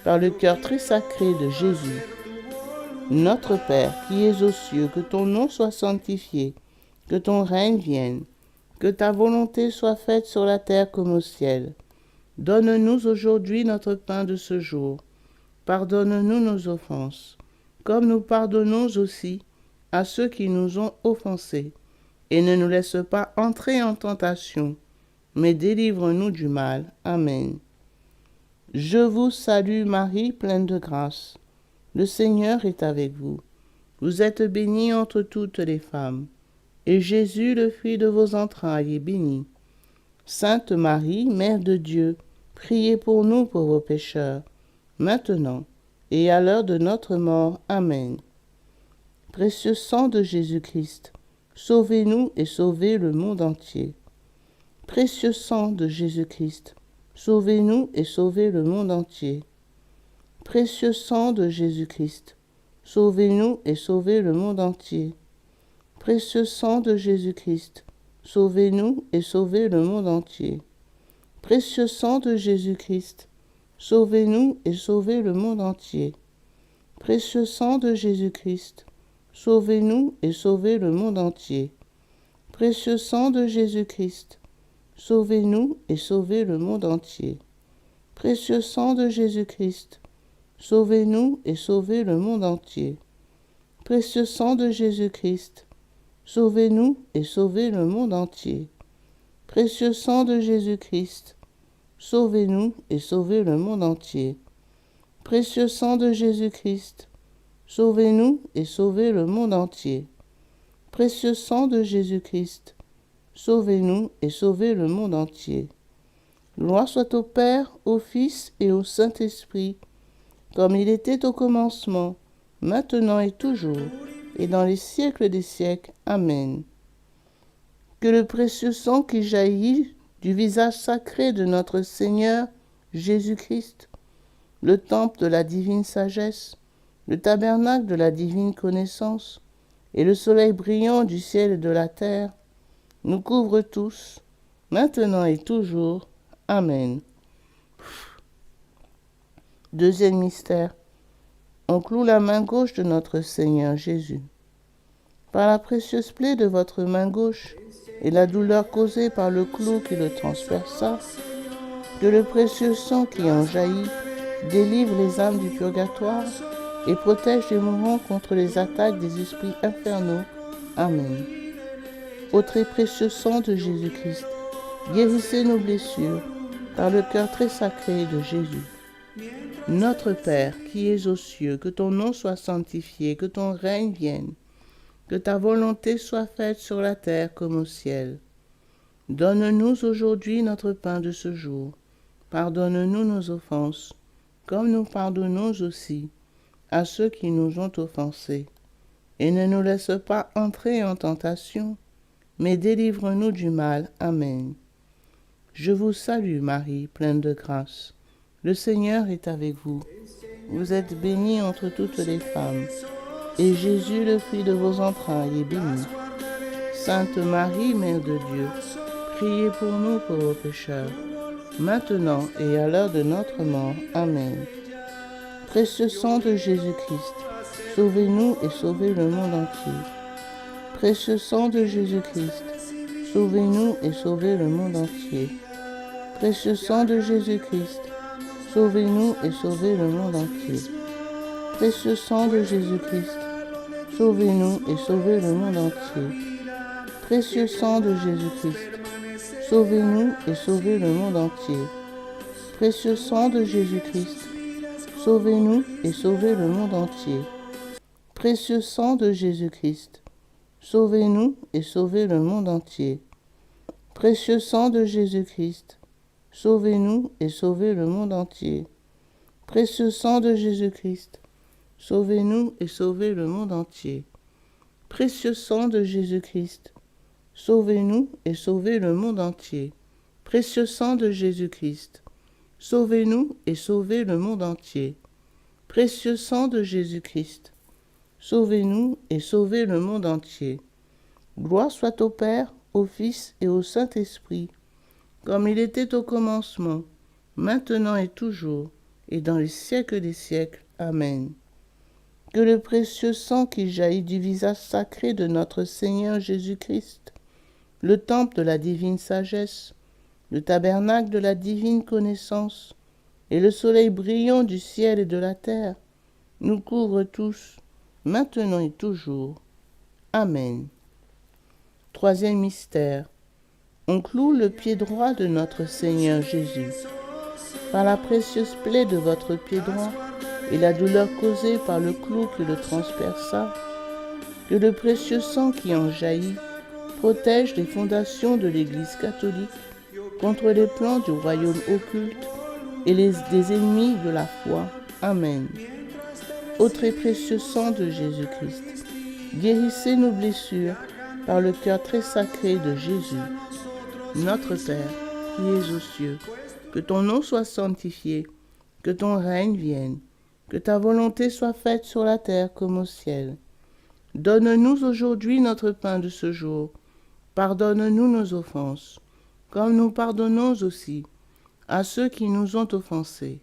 par le cœur très sacré de Jésus. Notre Père, qui es aux cieux, que ton nom soit sanctifié, que ton règne vienne, que ta volonté soit faite sur la terre comme au ciel. Donne-nous aujourd'hui notre pain de ce jour. Pardonne-nous nos offenses, comme nous pardonnons aussi à ceux qui nous ont offensés. Et ne nous laisse pas entrer en tentation, mais délivre-nous du mal. Amen. Je vous salue Marie, pleine de grâce. Le Seigneur est avec vous. Vous êtes bénie entre toutes les femmes, et Jésus, le fruit de vos entrailles, est béni. Sainte Marie, Mère de Dieu, priez pour nous pauvres pécheurs, maintenant et à l'heure de notre mort. Amen. Précieux sang de Jésus-Christ, sauvez-nous et sauvez le monde entier. Précieux sang de Jésus-Christ, sauvez-nous et sauvez le monde entier. Précieux sang de Jésus-Christ, sauvez-nous et sauvez le monde entier. Précieux sang de Jésus-Christ, sauvez-nous et sauvez le monde entier. Précieux sang de Jésus-Christ, sauvez-nous et sauvez le monde entier. Précieux sang de Jésus-Christ, sauvez-nous et sauvez le monde entier. Précieux sang de Jésus-Christ, sauvez-nous et sauvez le monde entier. Précieux sang de Jésus-Christ, sauvez-nous et sauvez le monde entier. Précieux sang de Jésus-Christ, sauvez-nous et sauvez le monde entier. Précieux sang de Jésus-Christ, sauvez-nous et sauvez le monde entier. Précieux sang de Jésus-Christ, sauvez-nous et sauvez le monde entier. Précieux sang de Jésus-Christ, sauvez-nous et sauvez le monde entier. Gloire soit au Père, au Fils et au Saint-Esprit, comme il était au commencement, maintenant et toujours, et dans les siècles des siècles. Amen. Que le précieux sang qui jaillit du visage sacré de notre Seigneur Jésus-Christ, le temple de la divine sagesse, le tabernacle de la divine connaissance, et le soleil brillant du ciel et de la terre, nous couvre tous, maintenant et toujours. Amen. Deuxième mystère. On cloue la main gauche de notre Seigneur Jésus. Par la précieuse plaie de votre main gauche et la douleur causée par le clou qui le transperça, que le précieux sang qui en jaillit délivre les âmes du purgatoire et protège les mourants contre les attaques des esprits infernaux. Amen. Ô très précieux sang de Jésus-Christ, guérissez nos blessures par le cœur très sacré de Jésus. Notre Père, qui es aux cieux, que ton nom soit sanctifié, que ton règne vienne, que ta volonté soit faite sur la terre comme au ciel. Donne-nous aujourd'hui notre pain de ce jour. Pardonne-nous nos offenses, comme nous pardonnons aussi à ceux qui nous ont offensés. Et ne nous laisse pas entrer en tentation, mais délivre-nous du mal. Amen. Je vous salue Marie, pleine de grâce. Le Seigneur est avec vous. Vous êtes bénie entre toutes les femmes, et Jésus, le fruit de vos entrailles, est béni. Sainte Marie, Mère de Dieu, priez pour nous pauvres pécheurs, maintenant et à l'heure de notre mort. Amen. Précieux sang de Jésus-Christ, sauvez-nous et sauvez le monde entier. Précieux sang de Jésus-Christ, sauvez-nous et sauvez le monde entier. Précieux sang de Jésus-Christ, sauvez-nous et sauvez le monde entier. Précieux sang de Jésus-Christ, sauvez-nous et sauvez le monde entier. Précieux sang de Jésus-Christ, sauvez-nous et sauvez le monde entier. Précieux sang de Jésus-Christ, sauvez-nous et sauvez le monde entier. Précieux sang de Jésus-Christ, sauvez-nous et sauvez le monde entier. Précieux sang de Jésus-Christ, sauvez-nous et sauvez le monde entier. Précieux sang de Jésus-Christ, sauvez-nous et sauvez le monde entier. Précieux sang de Jésus-Christ, sauvez-nous et sauvez le monde entier. Précieux sang de Jésus-Christ, sauvez-nous et sauvez le monde entier. Précieux sang de Jésus-Christ, sauvez-nous et sauvez le monde entier. Gloire soit au Père, au Fils et au Saint-Esprit, comme il était au commencement, maintenant et toujours, et dans les siècles des siècles. Amen. que le précieux sang qui jaillit du visage sacré de notre Seigneur Jésus-Christ, le temple de la divine sagesse, le tabernacle de la divine connaissance, et le soleil brillant du ciel et de la terre, nous couvrent tous, maintenant et toujours. Amen. Troisième mystère. On cloue le pied droit de notre Seigneur Jésus. Par la précieuse plaie de votre pied droit et la douleur causée par le clou qui le transperça, que le précieux sang qui en jaillit protège les fondations de l'Église catholique contre les plans du royaume occulte et des ennemis de la foi. Amen. Ô très précieux sang de Jésus-Christ, guérissez nos blessures par le cœur très sacré de Jésus. Notre Père, qui es aux cieux, que ton nom soit sanctifié, que ton règne vienne, que ta volonté soit faite sur la terre comme au ciel. Donne-nous aujourd'hui notre pain de ce jour. Pardonne-nous nos offenses, comme nous pardonnons aussi à ceux qui nous ont offensés.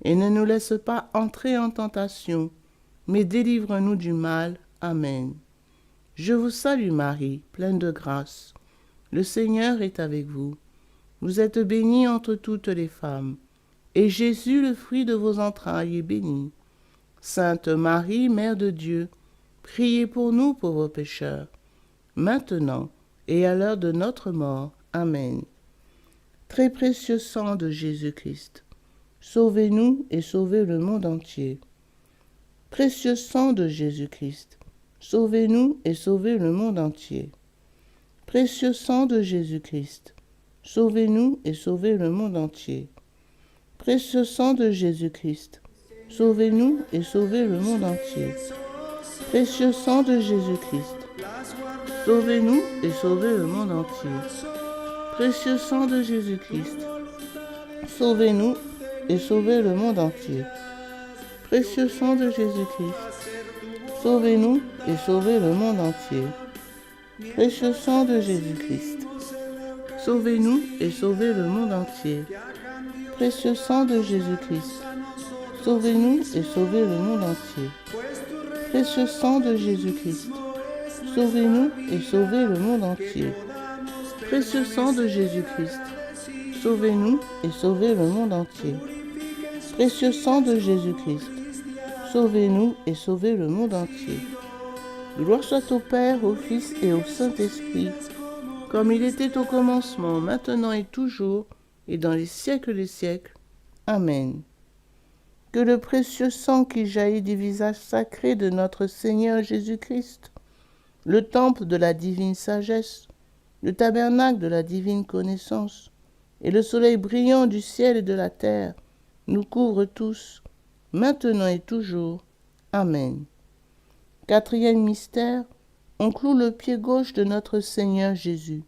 Et ne nous laisse pas entrer en tentation, mais délivre-nous du mal. Amen. Je vous salue Marie, pleine de grâce. Le Seigneur est avec vous. Vous êtes bénie entre toutes les femmes, et Jésus, le fruit de vos entrailles, est béni. Sainte Marie, Mère de Dieu, priez pour nous pauvres pécheurs, maintenant et à l'heure de notre mort. Amen. Très précieux sang de Jésus-Christ, sauvez-nous et sauvez le monde entier. Précieux sang de Jésus-Christ, sauvez-nous et sauvez le monde entier. Précieux sang de Jésus-Christ, sauvez-nous et sauvez le monde entier. Précieux sang de Jésus-Christ, sauvez-nous et sauvez le monde entier. Précieux sang de Jésus-Christ, sauvez-nous et sauvez le monde entier. Précieux sang de Jésus-Christ, sauvez-nous et sauvez le monde entier. Précieux sang de Jésus-Christ, sauvez-nous et sauvez le monde entier. Précieux sang de Jésus-Christ, sauvez-nous et sauvez le monde entier. Précieux sang de Jésus-Christ, sauvez-nous et sauvez le monde entier. Précieux sang de Jésus-Christ, sauvez-nous et sauvez le monde entier. Précieux sang de Jésus-Christ, sauvez-nous et sauvez le monde entier. Précieux sang de Jésus-Christ, sauvez-nous et sauvez le monde entier. Gloire soit au Père, au Fils et au Saint-Esprit, comme il était au commencement, maintenant et toujours, et dans les siècles des siècles. Amen. Que le précieux sang qui jaillit du visage sacré de notre Seigneur Jésus-Christ, le temple de la divine sagesse, le tabernacle de la divine connaissance, et le soleil brillant du ciel et de la terre, nous couvrent tous, maintenant et toujours. Amen. Quatrième mystère, on cloue le pied gauche de notre Seigneur Jésus.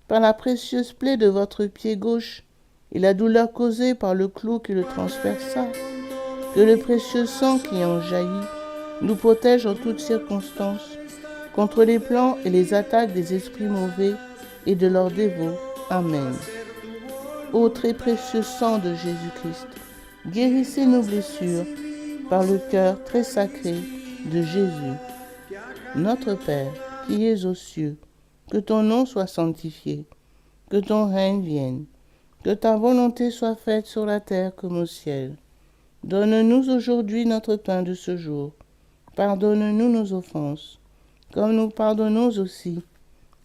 Par la précieuse plaie de votre pied gauche et la douleur causée par le clou qui le transperça, que le précieux sang qui en jaillit nous protège en toutes circonstances contre les plans et les attaques des esprits mauvais et de leurs dévots. Amen. Ô très précieux sang de Jésus-Christ, guérissez nos blessures par le cœur très sacré de Jésus. Notre Père, qui es aux cieux, que ton nom soit sanctifié, que ton règne vienne, que ta volonté soit faite sur la terre comme au ciel. Donne-nous aujourd'hui notre pain de ce jour. Pardonne-nous nos offenses, comme nous pardonnons aussi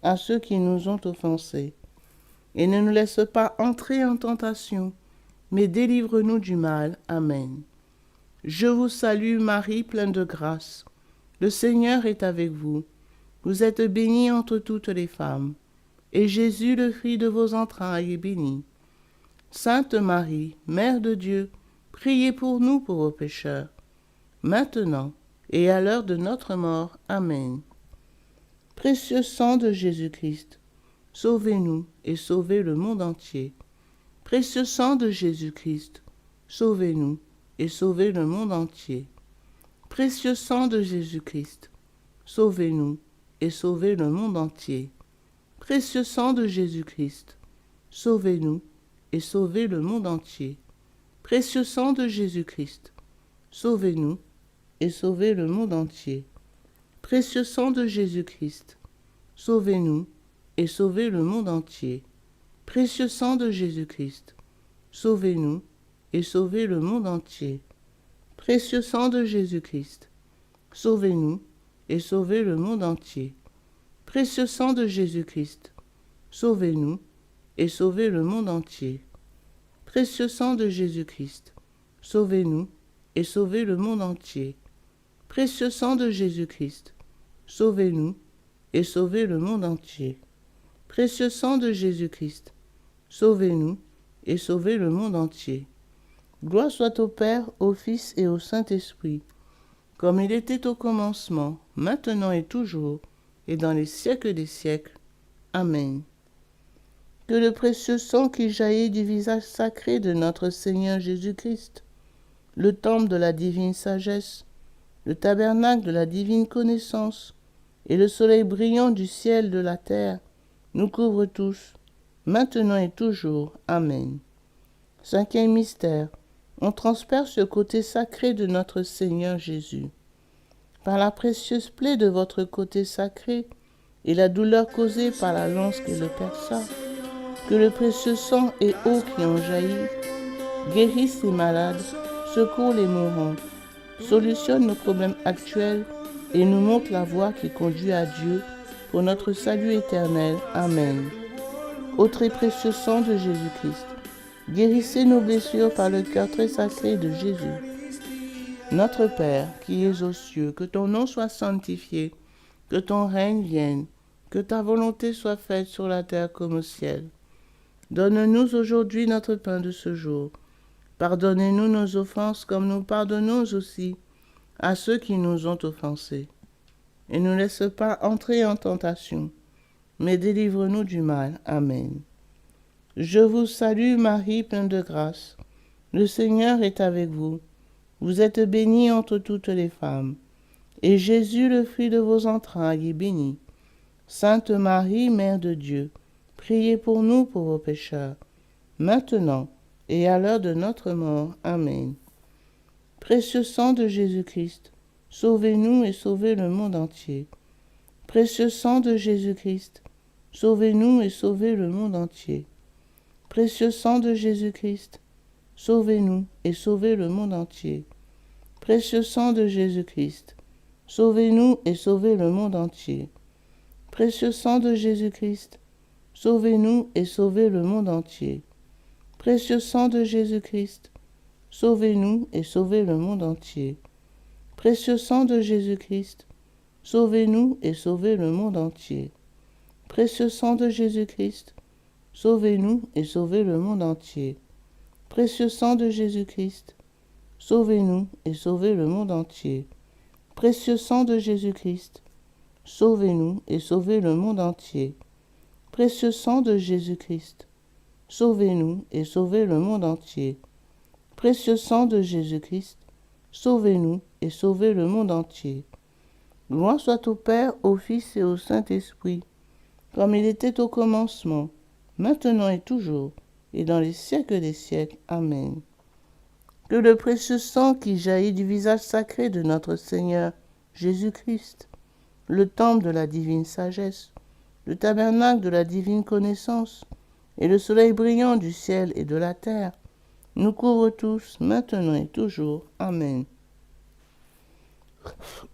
à ceux qui nous ont offensés. Et ne nous laisse pas entrer en tentation, mais délivre-nous du mal. Amen. Je vous salue Marie, pleine de grâce. Le Seigneur est avec vous. Vous êtes bénie entre toutes les femmes, et Jésus, le fruit de vos entrailles, est béni. Sainte Marie, Mère de Dieu, priez pour nous pauvres pécheurs, maintenant et à l'heure de notre mort. Amen. Précieux sang de Jésus-Christ, sauvez-nous et sauvez le monde entier. Précieux sang de Jésus-Christ, sauvez-nous et sauvez le monde entier. Précieux sang de Jésus-Christ, sauvez-nous et sauvez le monde entier. Précieux sang de Jésus-Christ, sauvez-nous et sauvez le monde entier. Précieux sang de Jésus-Christ, sauvez-nous et sauvez le monde entier. Précieux sang de Jésus-Christ, sauvez-nous et sauvez le monde entier. Précieux sang de Jésus-Christ, sauvez-nous et sauvez le monde entier. Précieux sang de Jésus-Christ, sauvez-nous et sauvez le monde entier. Précieux sang de Jésus-Christ, sauvez-nous et sauvez le monde entier. Précieux sang de Jésus-Christ, sauvez-nous et sauvez le monde entier. Précieux sang de Jésus-Christ, sauvez-nous et sauvez le monde entier. Précieux sang de Jésus-Christ, sauvez-nous et sauvez le monde entier. Gloire soit au Père, au Fils et au Saint-Esprit, comme il était au commencement, maintenant et toujours, et dans les siècles des siècles. Amen. Que le précieux sang qui jaillit du visage sacré de notre Seigneur Jésus-Christ, le temple de la divine sagesse, le tabernacle de la divine connaissance, et le soleil brillant du ciel de la terre, nous couvrent tous, maintenant et toujours. Amen. Cinquième mystère, on transperce le côté sacré de notre Seigneur Jésus. Par la précieuse plaie de votre côté sacré et la douleur causée par la lance qui le perça, que le précieux sang et eau qui en jaillit guérissent les malades, secourent les mourants, solutionnent nos problèmes actuels et nous montrent la voie qui conduit à Dieu pour notre salut éternel. Amen. Ô très précieux sang de Jésus-Christ, guérissez nos blessures par le cœur très sacré de Jésus. Notre Père, qui es aux cieux, que ton nom soit sanctifié, que ton règne vienne, que ta volonté soit faite sur la terre comme au ciel. Donne-nous aujourd'hui notre pain de ce jour. Pardonnez-nous nos offenses comme nous pardonnons aussi à ceux qui nous ont offensés. Et ne nous laisse pas entrer en tentation, mais délivre-nous du mal. Amen. Je vous salue Marie, pleine de grâce. Le Seigneur est avec vous. Vous êtes bénie entre toutes les femmes. Et Jésus, le fruit de vos entrailles, est béni. Sainte Marie, Mère de Dieu, priez pour nous pauvres pécheurs, maintenant et à l'heure de notre mort. Amen. Précieux sang de Jésus-Christ, sauvez-nous et sauvez le monde entier. Précieux sang de Jésus-Christ, sauvez-nous et sauvez le monde entier. Précieux sang de Jésus-Christ, sauvez-nous et sauvez le monde entier. Précieux sang de Jésus-Christ, sauvez-nous et sauvez le monde entier. Précieux sang de Jésus-Christ, sauvez-nous et sauvez le monde entier. Précieux sang de Jésus-Christ, sauvez-nous et sauvez le monde entier. Précieux sang de Jésus-Christ, sauvez-nous et sauvez le monde entier. Précieux sang de Jésus-Christ, sauvez-nous et sauvez le monde entier. Précieux sang de Jésus-Christ, sauvez-nous et sauvez le monde entier. Précieux sang de Jésus-Christ, sauvez-nous et sauvez le monde entier. Précieux sang de Jésus-Christ, sauvez-nous et sauvez le monde entier. Précieux sang de Jésus-Christ, sauvez-nous et sauvez le monde entier. Gloire soit au Père, au Fils et au Saint-Esprit, comme il était au commencement, maintenant et toujours, et dans les siècles des siècles. Amen. Que le précieux sang qui jaillit du visage sacré de notre Seigneur Jésus-Christ, le temple de la divine sagesse, le tabernacle de la divine connaissance, et le soleil brillant du ciel et de la terre, nous couvre tous, maintenant et toujours. Amen.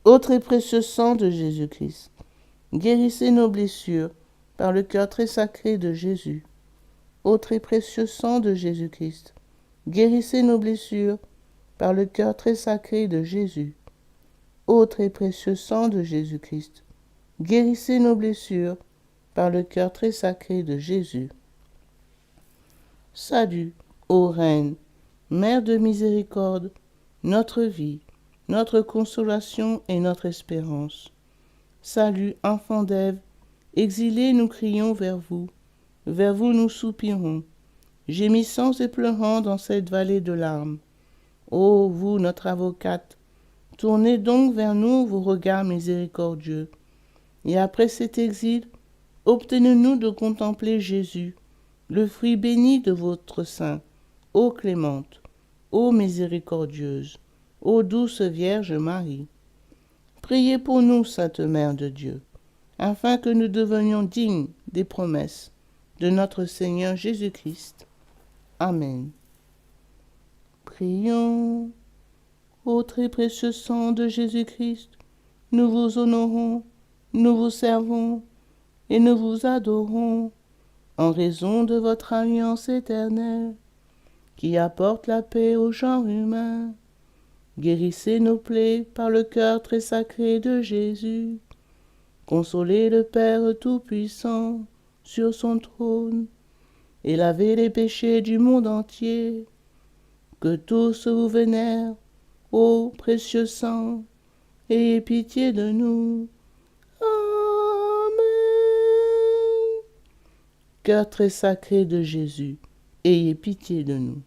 Ô très précieux sang de Jésus-Christ, guérissez nos blessures par le cœur très sacré de Jésus. Ô très précieux sang de Jésus-Christ, guérissez nos blessures par le cœur très sacré de Jésus. Ô très précieux sang de Jésus-Christ, guérissez nos blessures par le cœur très sacré de Jésus. Salut, ô Reine, Mère de miséricorde, notre vie, notre consolation et notre espérance. Salut, enfant d'Ève, exilés nous crions vers vous nous soupirons, gémissant et pleurant dans cette vallée de larmes. Ô vous, notre avocate, tournez donc vers nous vos regards miséricordieux, et après cet exil, obtenez-nous de contempler Jésus, le fruit béni de votre sein, ô clémente, ô miséricordieuse, ô douce Vierge Marie. Priez pour nous, Sainte Mère de Dieu, afin que nous devenions dignes des promesses de notre Seigneur Jésus-Christ. Amen. Prions. Ô très précieux sang de Jésus-Christ, nous vous honorons, nous vous servons et nous vous adorons en raison de votre alliance éternelle qui apporte la paix au genre humain. Guérissez nos plaies par le cœur très sacré de Jésus. Consolez le Père Tout-Puissant sur son trône et lavez les péchés du monde entier. Que tous vous vénèrent, ô précieux sang, ayez pitié de nous. Amen. Cœur très sacré de Jésus, ayez pitié de nous.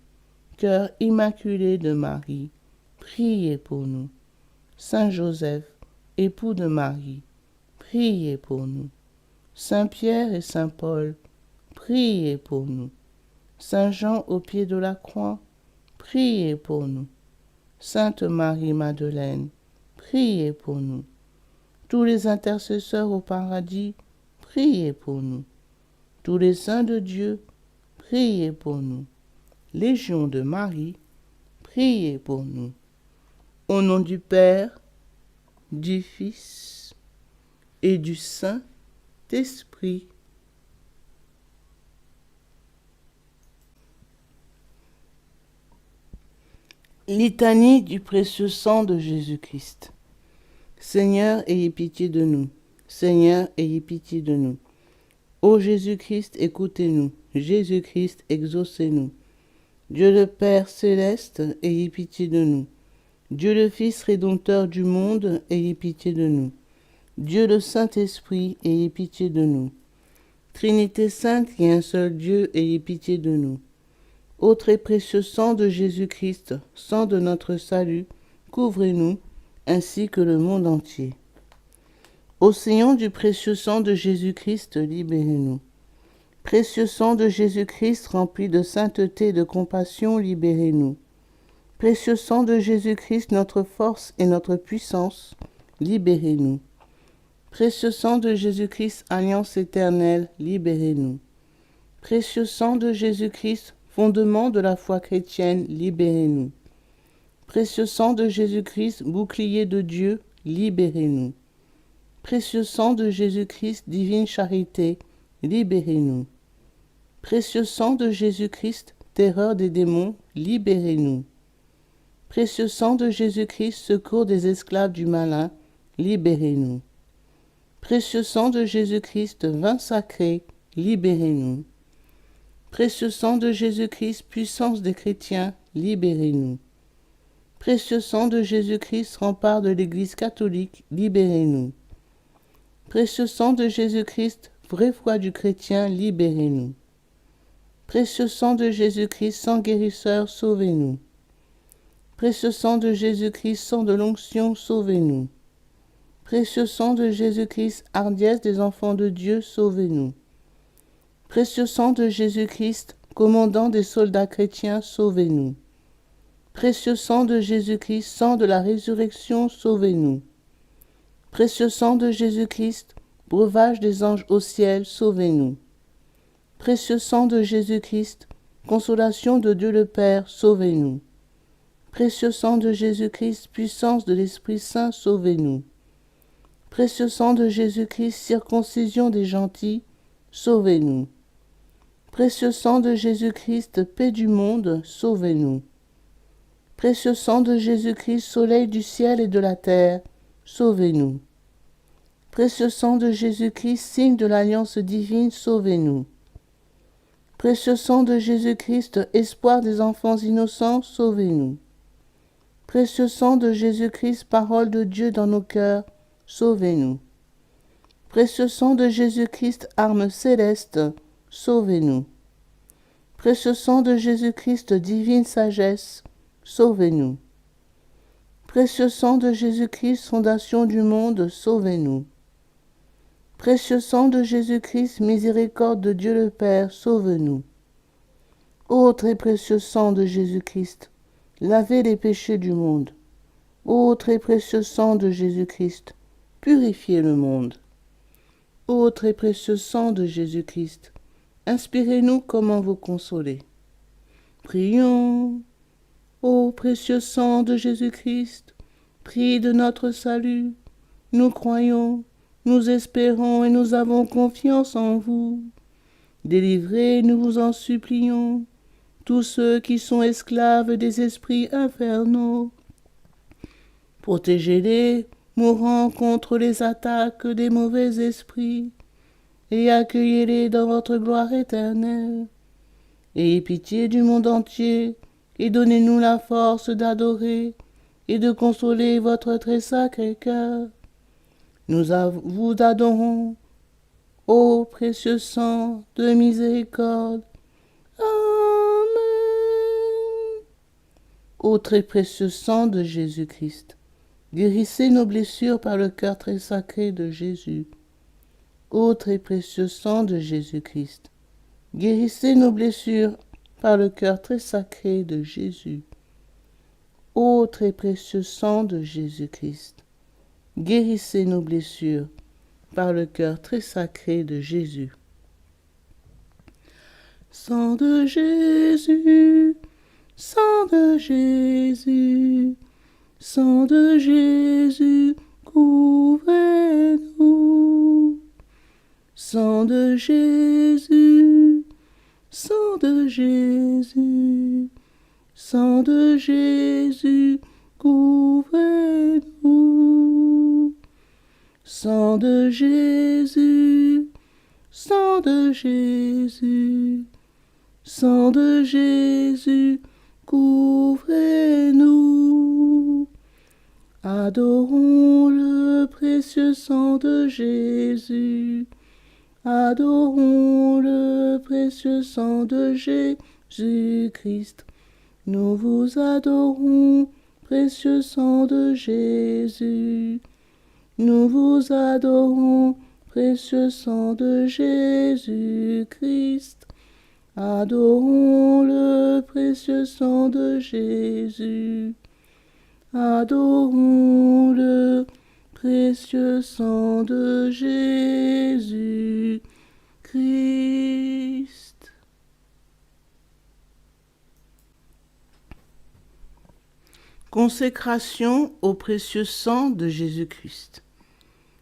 Cœur immaculé de Marie, priez pour nous. Saint Joseph, époux de Marie, priez pour nous. Saint Pierre et Saint Paul, priez pour nous. Saint Jean au pied de la croix, priez pour nous. Sainte Marie-Madeleine, priez pour nous. Tous les intercesseurs au paradis, priez pour nous. Tous les saints de Dieu, priez pour nous. Légion de Marie, priez pour nous. Au nom du Père, du Fils et du Saint-Esprit. Litanie du précieux sang de Jésus-Christ. Seigneur, ayez pitié de nous. Seigneur, ayez pitié de nous. Ô Jésus-Christ, écoutez-nous. Jésus-Christ, exaucez-nous. Dieu le Père céleste, ayez pitié de nous. Dieu le Fils rédempteur du monde, ayez pitié de nous. Dieu le Saint-Esprit, ayez pitié de nous. Trinité sainte et un seul Dieu, ayez pitié de nous. Ô très précieux sang de Jésus-Christ, sang de notre salut, couvrez-nous, ainsi que le monde entier. Océan du précieux sang de Jésus-Christ, libérez-nous. Précieux sang de Jésus-Christ, rempli de sainteté et de compassion, libérez-nous. Précieux sang de Jésus-Christ, notre force et notre puissance, libérez-nous. Précieux sang de Jésus-Christ, alliance éternelle, libérez-nous. Précieux sang de Jésus-Christ, fondement de la foi chrétienne, libérez-nous. Précieux sang de Jésus-Christ, bouclier de Dieu, libérez-nous. Précieux sang de Jésus-Christ, divine charité, libérez-nous. Précieux sang de Jésus-Christ, terreur des démons, libérez-nous. Précieux sang de Jésus-Christ, secours des esclaves du malin, libérez-nous. Précieux sang de Jésus-Christ, vin sacré, libérez-nous. Précieux sang de Jésus-Christ, puissance des chrétiens, libérez-nous. Précieux sang de Jésus-Christ, rempart de l'Église catholique, libérez-nous. Précieux sang de Jésus-Christ, vraie foi du chrétien, libérez-nous. Précieux sang de Jésus-Christ, sang guérisseur, sauvez-nous. Précieux sang de Jésus-Christ, sang de l'onction, sauvez-nous. Précieux sang de Jésus-Christ, hardiesse des enfants de Dieu, sauvez-nous. Précieux sang de Jésus-Christ, commandant des soldats chrétiens, sauvez-nous. Précieux sang de Jésus-Christ, sang de la résurrection, sauvez-nous. Précieux sang de Jésus-Christ, breuvage des anges au ciel, sauvez-nous. Précieux sang de Jésus-Christ, consolation de Dieu le Père, sauvez-nous. Précieux sang de Jésus-Christ, puissance de l'Esprit Saint, sauvez-nous. Précieux sang de Jésus-Christ, circoncision des gentils, sauvez-nous. Précieux sang de Jésus-Christ, paix du monde, sauvez-nous. Précieux sang de Jésus-Christ, soleil du ciel et de la terre, sauvez-nous. Précieux sang de Jésus-Christ, signe de l'alliance divine, sauvez-nous. Précieux sang de Jésus-Christ, espoir des enfants innocents, sauvez-nous. Précieux sang de Jésus-Christ, parole de Dieu dans nos cœurs, sauvez-nous. Précieux sang de Jésus-Christ, arme céleste, sauvez-nous. Précieux sang de Jésus-Christ, divine sagesse, sauvez-nous. Précieux sang de Jésus-Christ, fondation du monde, sauvez-nous. Précieux sang de Jésus-Christ, miséricorde de Dieu le Père, sauve-nous. Ô très précieux sang de Jésus-Christ, lavez les péchés du monde, Ô très précieux sang de Jésus-Christ, purifiez le monde. Ô très précieux sang de Jésus-Christ, inspirez-nous comment vous consoler. Prions. Ô précieux sang de Jésus-Christ, prix de notre salut, nous croyons, nous espérons et nous avons confiance en vous. Délivrez, nous vous en supplions, tous ceux qui sont esclaves des esprits infernaux. Protégez-les, mourant contre les attaques des mauvais esprits, et accueillez-les dans votre gloire éternelle. Ayez pitié du monde entier, et donnez-nous la force d'adorer et de consoler votre très sacré cœur. Nous vous adorons, ô précieux sang de miséricorde. Amen. Ô très précieux sang de Jésus-Christ, guérissez nos blessures par le cœur très sacré de Jésus. Ô très précieux sang de Jésus-Christ, guérissez nos blessures par le cœur très sacré de Jésus. Ô très précieux sang de Jésus-Christ, guérissez nos blessures par le cœur très sacré de Jésus. Sang de Jésus, sang de Jésus, sang de Jésus, couvrez-nous. Sang de Jésus, sang de Jésus, sang de Jésus, couvrez-nous. Sang de Jésus, sang de Jésus, sang de Jésus, couvrez-nous. Adorons le précieux sang de Jésus. Adorons le précieux sang de Jésus-Christ. Nous vous adorons, précieux sang de Jésus. Nous vous adorons, précieux sang de Jésus-Christ. Adorons le précieux sang de Jésus. Adorons le précieux sang de Jésus-Christ. Consécration au précieux sang de Jésus-Christ.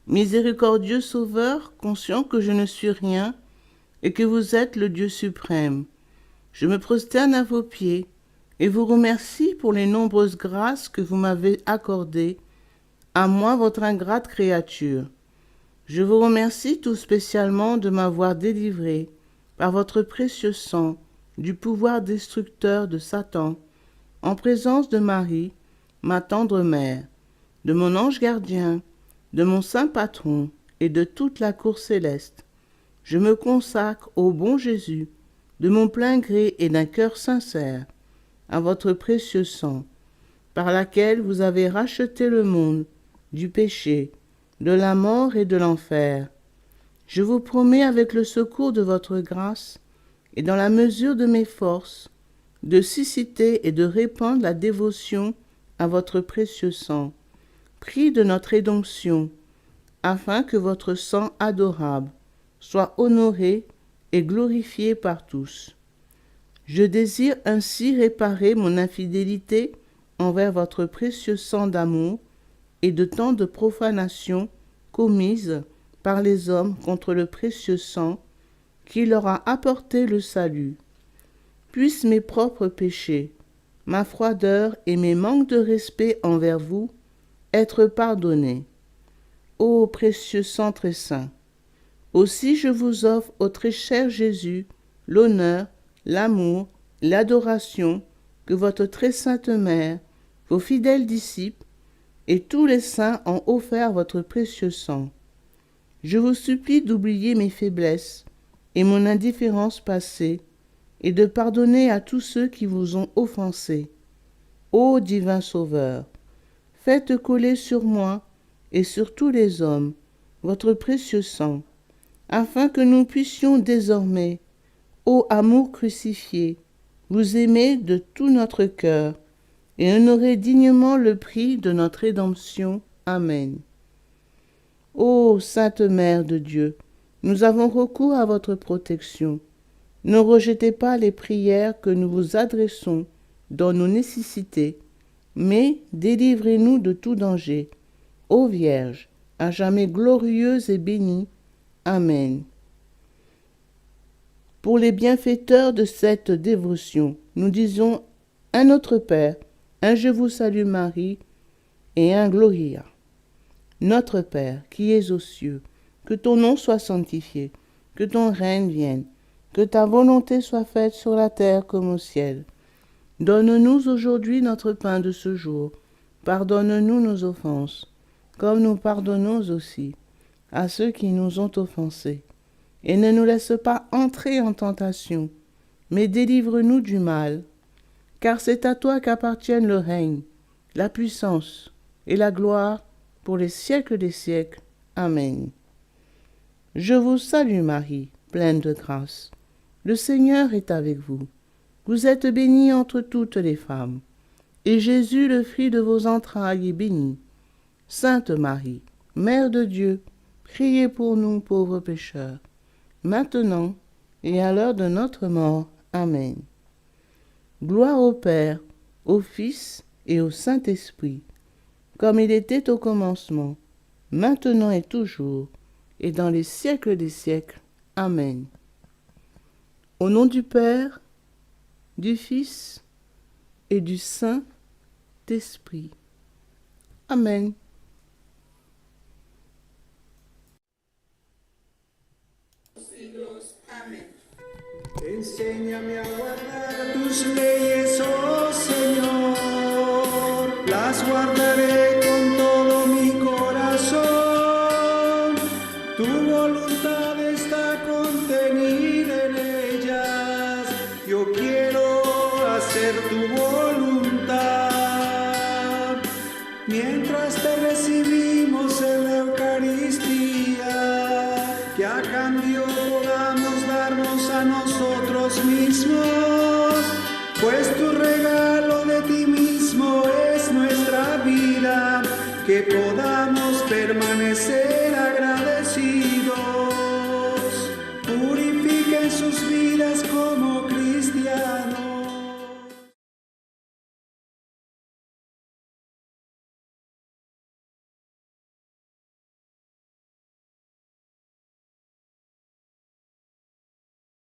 Miséricordieux Sauveur, conscient que je ne suis rien et que vous êtes le Dieu suprême, je me prosterne à vos pieds et vous remercie pour les nombreuses grâces que vous m'avez accordées, à moi votre ingrate créature. Je vous remercie tout spécialement de m'avoir délivré, par votre précieux sang, du pouvoir destructeur de Satan, en présence de Marie, ma tendre mère, de mon ange gardien, de mon saint patron et de toute la cour céleste. Je me consacre au bon Jésus, de mon plein gré et d'un cœur sincère, à votre précieux sang, par laquelle vous avez racheté le monde du péché, de la mort et de l'enfer. Je vous promets avec le secours de votre grâce et dans la mesure de mes forces, de susciter et de répandre la dévotion à votre précieux sang, prix de notre rédemption, afin que votre sang adorable soit honoré et glorifié par tous. Je désire ainsi réparer mon infidélité envers votre précieux sang d'amour et de tant de profanations commises par les hommes contre le précieux sang qui leur a apporté le salut. Puissent mes propres péchés, ma froideur et mes manques de respect envers vous être pardonnés. Ô précieux sang très saint, aussi je vous offre au très cher Jésus l'honneur, l'amour, l'adoration que votre très sainte mère, vos fidèles disciples et tous les saints ont offert votre précieux sang. Je vous supplie d'oublier mes faiblesses et mon indifférence passée et de pardonner à tous ceux qui vous ont offensé. Ô divin Sauveur, faites coller sur moi et sur tous les hommes votre précieux sang, afin que nous puissions désormais, ô amour crucifié, vous aimer de tout notre cœur et honorer dignement le prix de notre rédemption. Amen. Ô Sainte Mère de Dieu, nous avons recours à votre protection. Ne rejetez pas les prières que nous vous adressons dans nos nécessités, mais délivrez-nous de tout danger. Ô Vierge, à jamais glorieuse et bénie. Amen. Pour les bienfaiteurs de cette dévotion, nous disons un Notre Père, un Je vous salue Marie et un Gloria. Notre Père, qui es aux cieux, que ton nom soit sanctifié, que ton règne vienne, que ta volonté soit faite sur la terre comme au ciel. Donne-nous aujourd'hui notre pain de ce jour. Pardonne-nous nos offenses, comme nous pardonnons aussi à ceux qui nous ont offensés. Et ne nous laisse pas entrer en tentation, mais délivre-nous du mal. Car c'est à toi qu'appartiennent le règne, la puissance et la gloire pour les siècles des siècles. Amen. Je vous salue Marie, pleine de grâce. Le Seigneur est avec vous. Vous êtes bénie entre toutes les femmes, et Jésus, le fruit de vos entrailles, est béni. Sainte Marie, Mère de Dieu, priez pour nous pauvres pécheurs, maintenant et à l'heure de notre mort. Amen. Gloire au Père, au Fils et au Saint-Esprit, comme il était au commencement, maintenant et toujours, et dans les siècles des siècles. Amen. Au nom du Père, du Fils et du Saint-Esprit. Amen. Enséñame a guardar tus leyes, oh Señor, las guardaré con todo mi corazón. Tu voluntad está contenida en ellas, yo quiero hacer tu voluntad. Mientras te recibimos en la Eucaristía, que a cambio podamos darnos a nosotros mismos, pues tu regalo